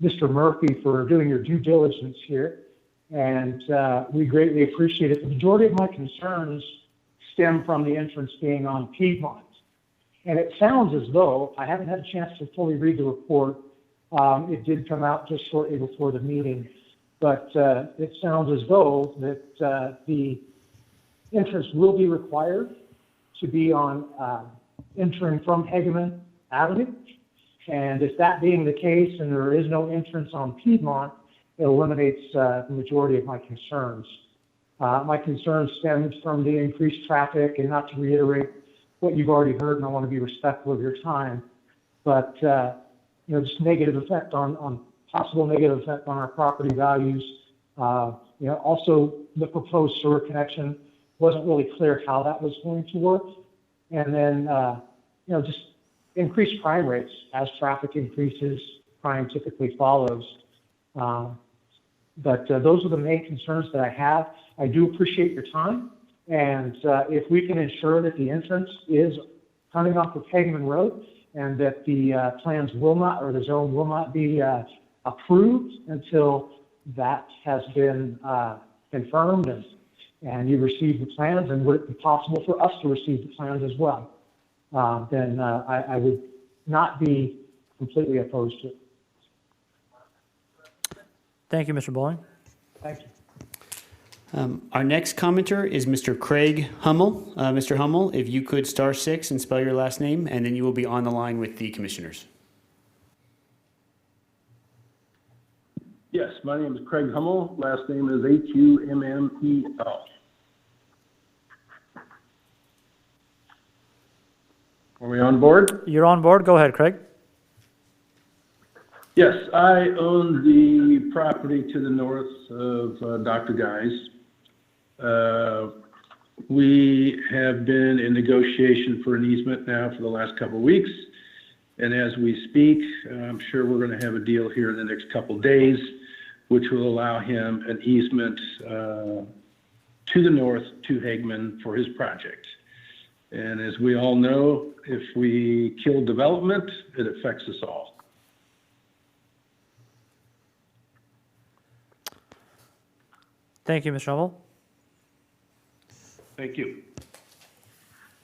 Mr. Murphy for doing your due diligence here. And we greatly appreciate it. The majority of my concerns stem from the entrance being on Piedmont. And it sounds as though, I haven't had a chance to fully read the report. It did come out just shortly before the meeting. But it sounds as though that the entrance will be required to be on entering from Hageman Avenue. And if that being the case and there is no entrance on Piedmont, it eliminates the majority of my concerns. My concern stems from the increased traffic, and not to reiterate what you've already heard, and I want to be respectful of your time, but just negative effect on possible negative effect on our property values. Also the proposed sewer connection wasn't really clear how that was going to work, and then just increased crime rates. As traffic increases, crime typically follows. But those are the main concerns that I have. I do appreciate your time, and if we can ensure that the entrance is coming off of Hageman Road and that the plans will not, or the zone will not be approved until that has been confirmed and you receive the plans, and would it be possible for us to receive the plans as well, then I would not be completely opposed to it. Thank you, Mr. Bowling. Thank you. Our next commenter is Mr. Craig Hummel. Mr. Hummel, if you could *6 and spell your last name, and then you will be on the line with the commissioners. Yes, my name is Craig Hummel. Last name is Hummel. Are we on board? You're on board. Go ahead, Craig. Yes, I own the property to the north of Dr. Guy's. We have been in negotiation for an easement now for the last couple of weeks. And as we speak, I'm sure we're going to have a deal here in the next couple of days, which will allow him an easement to the north to Hageman for his project. And as we all know, if we kill development, it affects us all. Thank you, Mr. Hummel. Thank you.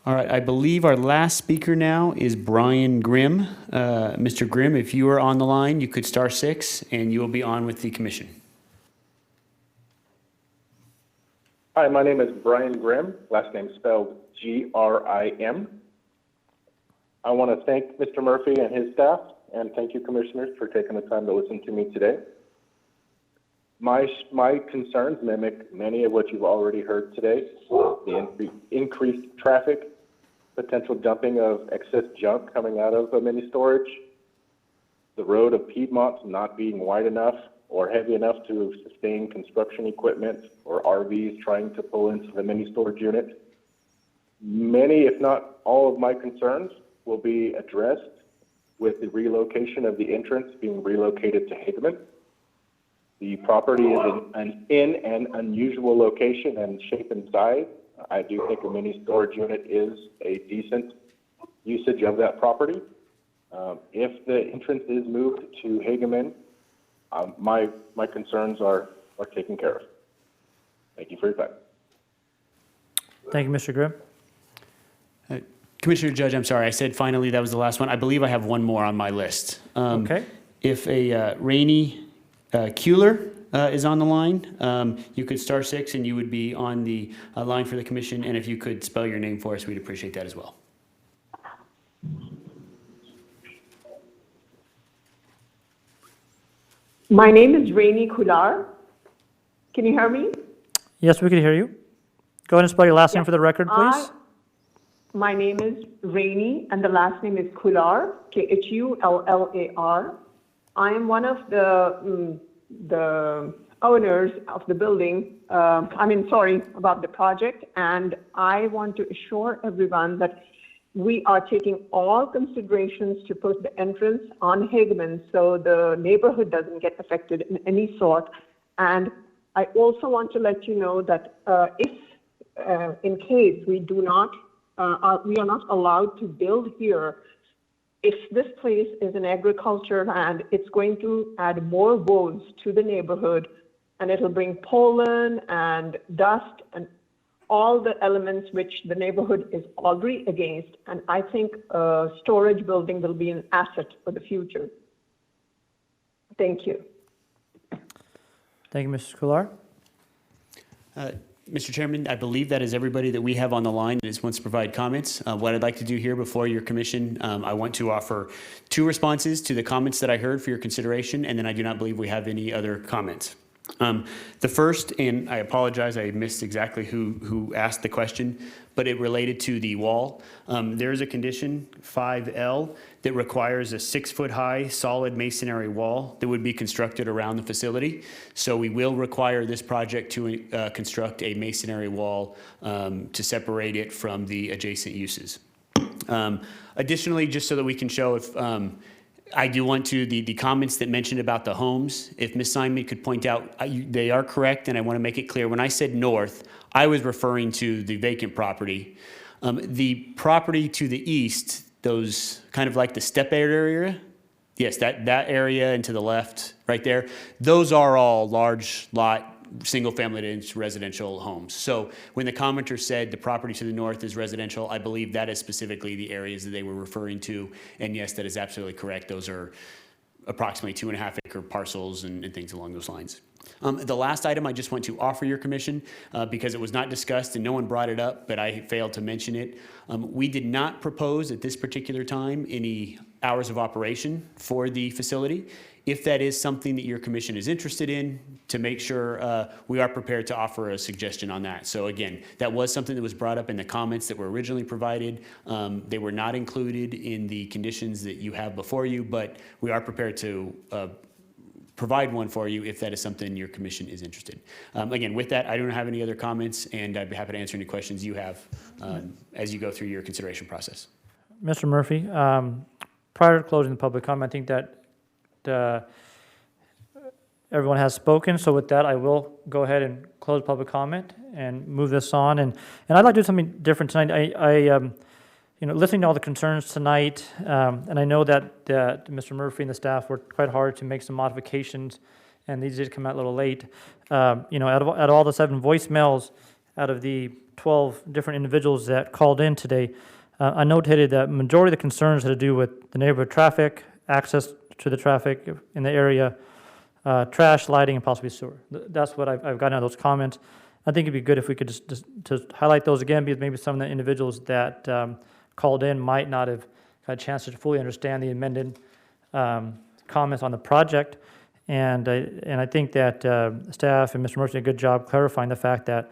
All right, I believe our last speaker now is Brian Grimm. Mr. Grimm, if you are on the line, you could *6 and you will be on with the commission. Hi, my name is Brian Grimm, last name spelled Grim. I want to thank Mr. Murphy and his staff, and thank you, commissioners, for taking the time to listen to me today. My concerns mimic many of what you've already heard today: the increased traffic, potential dumping of excess junk coming out of mini storage, the road of Piedmont not being wide enough or heavy enough to sustain construction equipment or RVs trying to pull into the mini storage unit. Many, if not all, of my concerns will be addressed with the relocation of the entrance being relocated to Hageman. The property is in an unusual location and shape and size. I do think a mini storage unit is a decent usage of that property. If the entrance is moved to Hageman, my concerns are taken care of. Thank you for your time. Thank you, Mr. Grimm. Commissioner Judge, I'm sorry, I said finally that was the last one. I believe I have one more on my list. Okay. If a Rainey Kuehler is on the line, you could *6 and you would be on the line for the commission. And if you could spell your name for us, we'd appreciate that as well. My name is Rainey Kuehler. Can you hear me? Yes, we can hear you. Go ahead and spell your last name for the record, please. My name is Rainey, and the last name is Kuehler, K-H-U-L-L-A-R. I am one of the owners of the building. About the project, and I want to assure everyone that we are taking all considerations to put the entrance on Hageman so the neighborhood doesn't get affected in any sort. And I also want to let you know that if in case we are not allowed to build here, if this place is an agriculture land, it's going to add more woes to the neighborhood, and it'll bring pollen and dust and all the elements which the neighborhood is already against. And I think a storage building will be an asset for the future. Thank you. Thank you, Mrs. Kuehler. Mr. Chairman, I believe that is everybody that we have on the line that wants to provide comments. What I'd like to do here before your commission, I want to offer 2 responses to the comments that I heard for your consideration, and then I do not believe we have any other comments. The first, and I apologize, I missed exactly who asked the question, but it related to the wall. There's a condition, 5L, that requires a 6-foot-high solid masonry wall that would be constructed around the facility. So we will require this project to construct a masonry wall to separate it from the adjacent uses. Additionally, just so that we can show if I do want to, the comments that mentioned about the homes, if Ms. Simon could point out, they are correct, and I want to make it clear. When I said north, I was referring to the vacant property. The property to the east, those kind of like the step area, yes, that area and to the left, right there, those are all large lot, single-family residential homes. So when the commenter said the property to the north is residential, I believe that is specifically the areas that they were referring to. And yes, that is absolutely correct. Those are approximately 2.5-acre parcels and things along those lines. The last item I just want to offer your commission, because it was not discussed and no one brought it up, but I failed to mention it. We did not propose at this particular time any hours of operation for the facility. If that is something that your commission is interested in, to make sure we are prepared to offer a suggestion on that. So again, that was something that was brought up in the comments that were originally provided. They were not included in the conditions that you have before you, but we are prepared to provide one for you if that is something your commission is interested. Again, with that, I don't have any other comments, and I'd be happy to answer any questions you have as you go through your consideration process. Mr. Murphy, prior to closing the public comment, I think that everyone has spoken. So with that, I will go ahead and close public comment and move this on. And I'd like to do something different tonight. Listening to all the concerns tonight, and I know that Mr. Murphy and the staff worked quite hard to make some modifications, and these did come out a little late. Out of all the 7 voicemails, out of the 12 different individuals that called in today, I notated that majority of the concerns had to do with the neighborhood traffic, access to the traffic in the area, trash, lighting, and possibly sewer. That's what I've gotten out of those comments. I think it'd be good if we could just highlight those again, because maybe some of the individuals that called in might not have had a chance to fully understand the amended comments on the project. And I think that staff and Mr. Murphy did a good job clarifying the fact that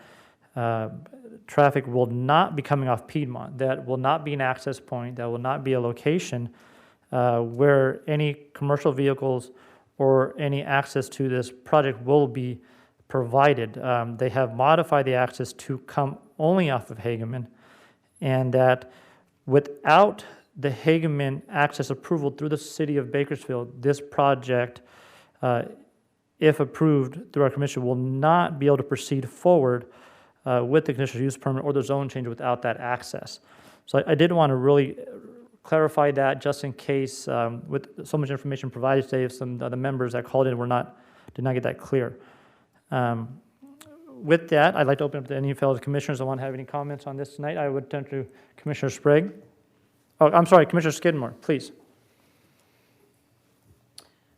traffic will not be coming off Piedmont. That will not be an access point. That will not be a location where any commercial vehicles or any access to this project will be provided. They have modified the access to come only off of Hageman, and that without the Hageman access approval through the city of Bakersfield, this project, if approved through our commission, will not be able to proceed forward with the conditional use permit or the zone change without that access. So I did want to really clarify that, just in case, with so much information provided today, if some of the members that called in did not get that clear. With that, I'd like to open up to any fellow commissioners that want to have any comments on this tonight. I would turn to Commissioner Sprague. Oh, I'm sorry, Commissioner Skidmore, please.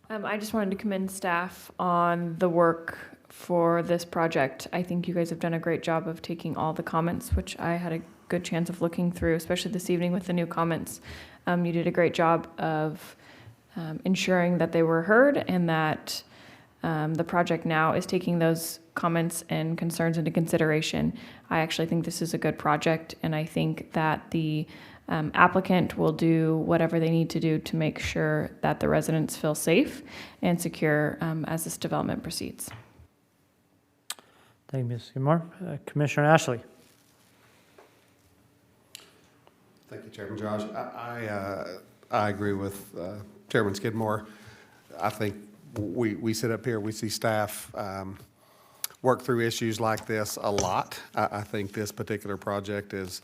I just wanted to commend staff on the work for this project. I think you guys have done a great job of taking all the comments, which I had a good chance of looking through, especially this evening with the new comments. You did a great job of ensuring that they were heard, and that the project now is taking those comments and concerns into consideration. I actually think this is a good project, and I think that the applicant will do whatever they need to do to make sure that the residents feel safe and secure as this development proceeds. Thank you, Ms. Skidmore. Commissioner Ashley. Thank you, Chairman Josh. I agree with Chairman Skidmore. I think we sit up here, we see staff work through issues like this a lot. I think this particular project is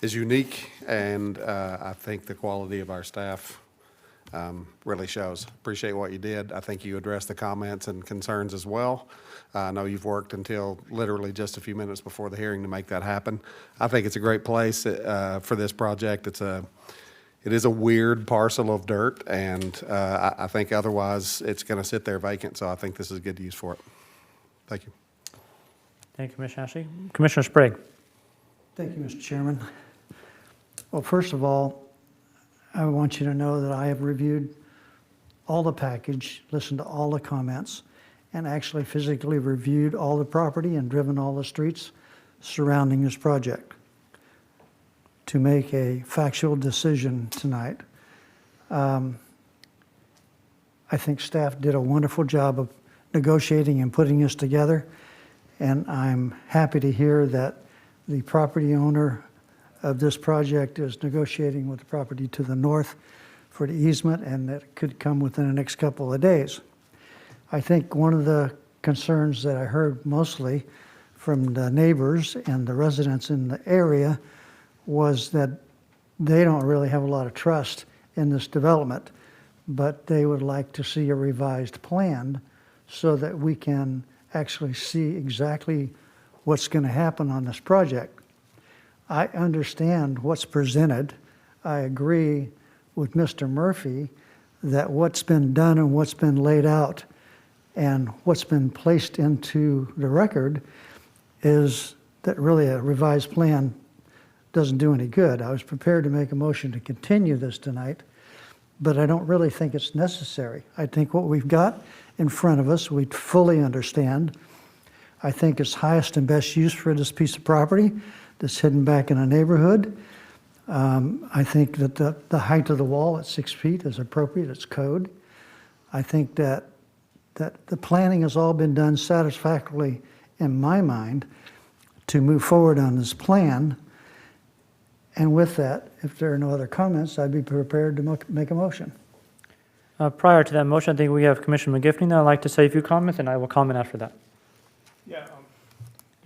unique, and I think the quality of our staff really shows. Appreciate what you did. I think you addressed the comments and concerns as well. I know you've worked until literally just a few minutes before the hearing to make that happen. I think it's a great place for this project. It is a weird parcel of dirt, and I think otherwise it's going to sit there vacant, so I think this is a good use for it. Thank you. Thank you, Commissioner Ashley. Commissioner Sprague. Thank you, Mr. Chairman. Well, first of all, I want you to know that I have reviewed all the package, listened to all the comments, and actually physically reviewed all the property and driven all the streets surrounding this project to make a factual decision tonight. I think staff did a wonderful job of negotiating and putting this together, and I'm happy to hear that the property owner of this project is negotiating with the property to the north for the easement, and that could come within the next couple of days. I think one of the concerns that I heard mostly from the neighbors and the residents in the area was that they don't really have a lot of trust in this development, but they would like to see a revised plan so that we can actually see exactly what's going to happen on this project. I understand what's presented. I agree with Mr. Murphy that what's been done and what's been laid out and what's been placed into the record is that really a revised plan doesn't do any good. I was prepared to make a motion to continue this tonight, but I don't really think it's necessary. I think what we've got in front of us, we fully understand. I think it's highest and best use for this piece of property that's hidden back in a neighborhood. I think that the height of the wall at 6 feet is appropriate, it's code. I think that the planning has all been done satisfactorily in my mind to move forward on this plan. And with that, if there are no other comments, I'd be prepared to make a motion. Prior to that motion, I think we have Commissioner McGiffney that I'd like to say a few comments, and I will comment after that. Yeah. Can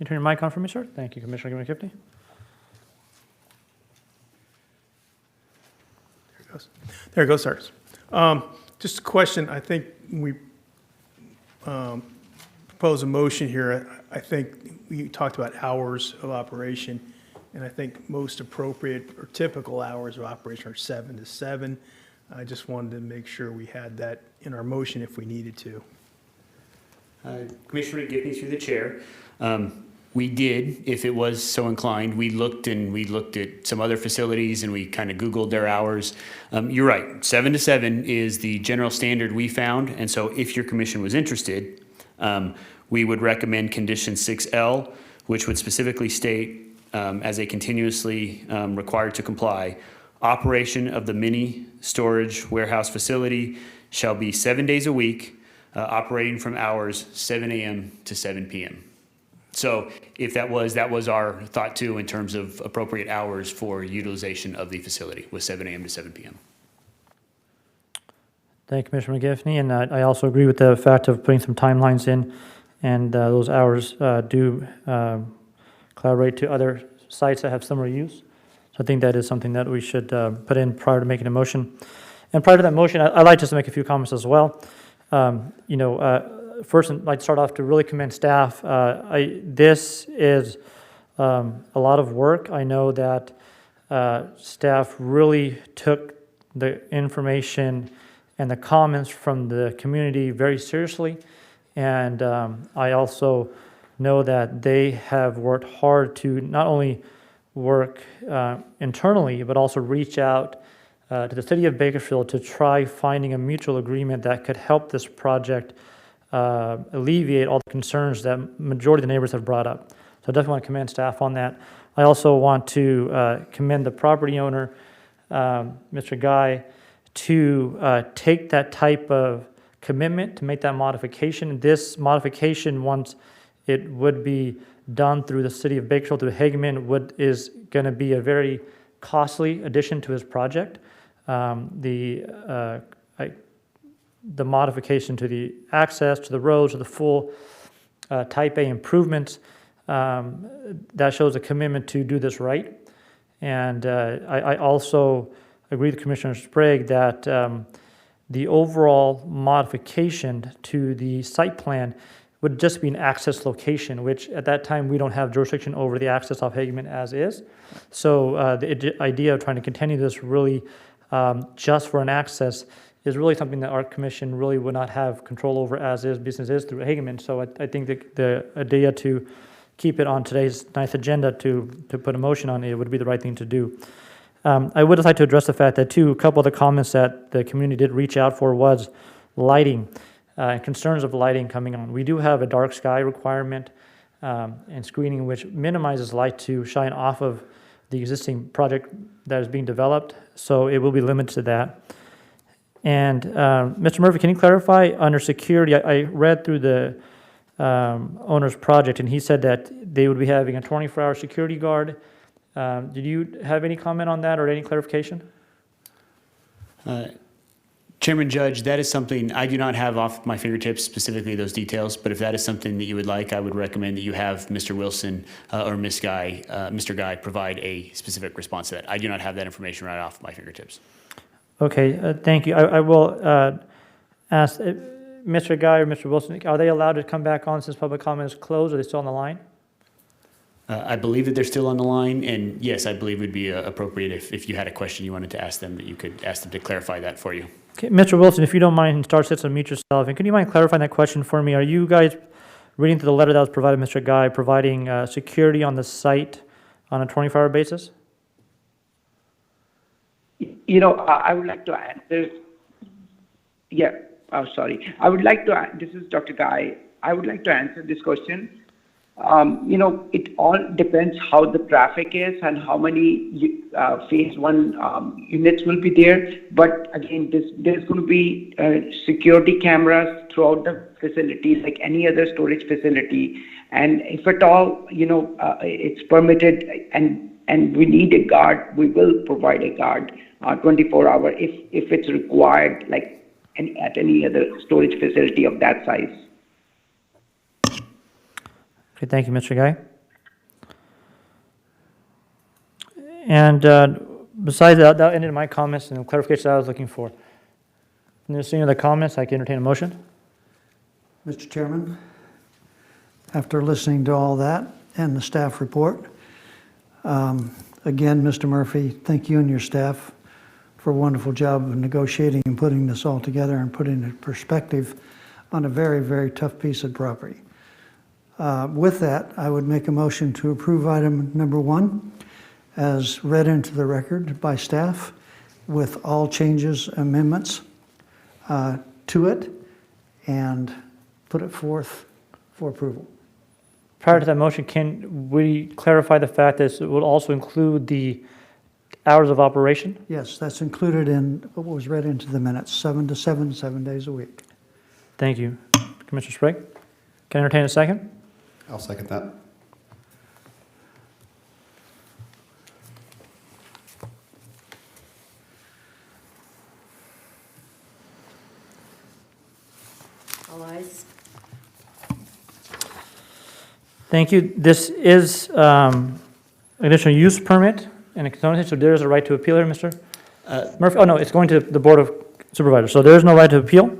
you turn your mic on for me, sir? Thank you, Commissioner McGiffney. There it goes, sir. Just a question. I think we propose a motion here. I think we talked about hours of operation, and I think most appropriate or typical hours of operation are 7 to 7. I just wanted to make sure we had that in our motion if we needed to. Commissioner McGiffney, through the chair. We did, if it was so inclined, we looked at some other facilities and we kind of Googled their hours. You're right, 7 to 7 is the general standard we found. And so if your commission was interested, we would recommend condition 6L, which would specifically state as a continuously required to comply, operation of the mini storage warehouse facility shall be 7 days a week, operating from hours 7 a.m. to 7 p.m. So if that was our thought too in terms of appropriate hours for utilization of the facility was 7 a.m. to 7 p.m. Thank you, Commissioner McGiffney, and I also agree with the fact of putting some timelines in, and those hours do collaborate to other sites that have similar use. So I think that is something that we should put in prior to making a motion. And prior to that motion, I'd like just to make a few comments as well. First, I'd like to start off to really commend staff. This is a lot of work. I know that staff really took the information and the comments from the community very seriously. And I also know that they have worked hard to not only work internally, but also reach out to the city of Bakersfield to try finding a mutual agreement that could help this project alleviate all the concerns that majority of the neighbors have brought up. So I definitely want to commend staff on that. I also want to commend the property owner, Mr. Guy, to take that type of commitment to make that modification. This modification, once it would be done through the city of Bakersfield, through Hageman, is going to be a very costly addition to his project. The modification to the access, to the roads, to the full Type A improvements, that shows a commitment to do this right. And I also agree with Commissioner Sprague that the overall modification to the site plan would just be an access location, which at that time we don't have jurisdiction over the access off Hageman as is. So the idea of trying to continue this really just for an access is really something that our commission really would not have control over as is, business is through Hageman. So I think the idea to keep it on today's ninth agenda to put a motion on, it would be the right thing to do. I would just like to address the fact that, too, a couple of the comments that the community did reach out for was lighting, and concerns of lighting coming on. We do have a dark sky requirement and screening, which minimizes light to shine off of the existing project that is being developed, so it will be limited to that. And Mr. Murphy, can you clarify under security? I read through the owner's project, and he said that they would be having a 24-hour security guard. Did you have any comment on that or any clarification? Chairman Judge, that is something I do not have off my fingertips, specifically those details, but if that is something that you would like, I would recommend that you have Mr. Wilson or Mr. Guy provide a specific response to that. I do not have that information right off my fingertips. Okay, thank you. I will ask Mr. Guy or Mr. Wilson, are they allowed to come back on since public comment is closed? Are they still on the line? I believe that they're still on the line, and yes, I believe it would be appropriate if you had a question you wanted to ask them, that you could ask them to clarify that for you. Okay, Mr. Wilson, if you don't mind, star six, unmute yourself. And can you mind clarifying that question for me? Are you guys, reading through the letter that was provided, Mr. Guy, providing security on the site on a 24-hour basis? You know, I would like to answer. Yeah, sorry. I would like to, this is Dr. Guy. I would like to answer this question. You know, it all depends how the traffic is and how many phase one units will be there. But again, there's going to be security cameras throughout the facility, like any other storage facility. And if at all, you know, it's permitted and we need a guard, we will provide a guard 24-hour if it's required, like at any other storage facility of that size. Okay, thank you, Mr. Guy. And besides that ended my comments and the clarification that I was looking for. And there's any other comments, I can entertain a motion. Mr. Chairman, after listening to all that and the staff report, again, Mr. Murphy, thank you and your staff for a wonderful job of negotiating and putting this all together and putting it in perspective on a very, very tough piece of property. With that, I would make a motion to approve item number 1 as read into the record by staff with all changes, amendments to it, and put it forth for approval. Prior to that motion, can we clarify the fact that it will also include the hours of operation? Yes, that's included in what was read into the minutes, 7 to 7, 7 days a week. Thank you. Commissioner Sprague, can I entertain a second? I'll second that. All ayes. Thank you. This is additional use permit and a consent, so there is a right to appeal here, Mr. Murphy. Oh, no, it's going to the Board of Supervisors, so there is no right to appeal?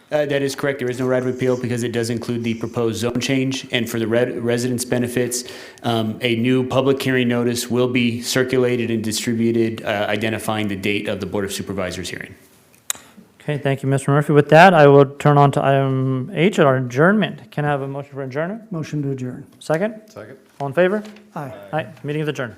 That is correct. There is no right of appeal because it does include the proposed zone change. And for the residents' benefits, a new public hearing notice will be circulated and distributed, identifying the date of the Board of Supervisors hearing. Okay, thank you, Mr. Murphy. With that, I will turn on to item H, our adjournment. Can I have a motion for adjournment? Motion to adjourn. Second? Second. All in favor? Aye. Aye. Meeting is adjourned.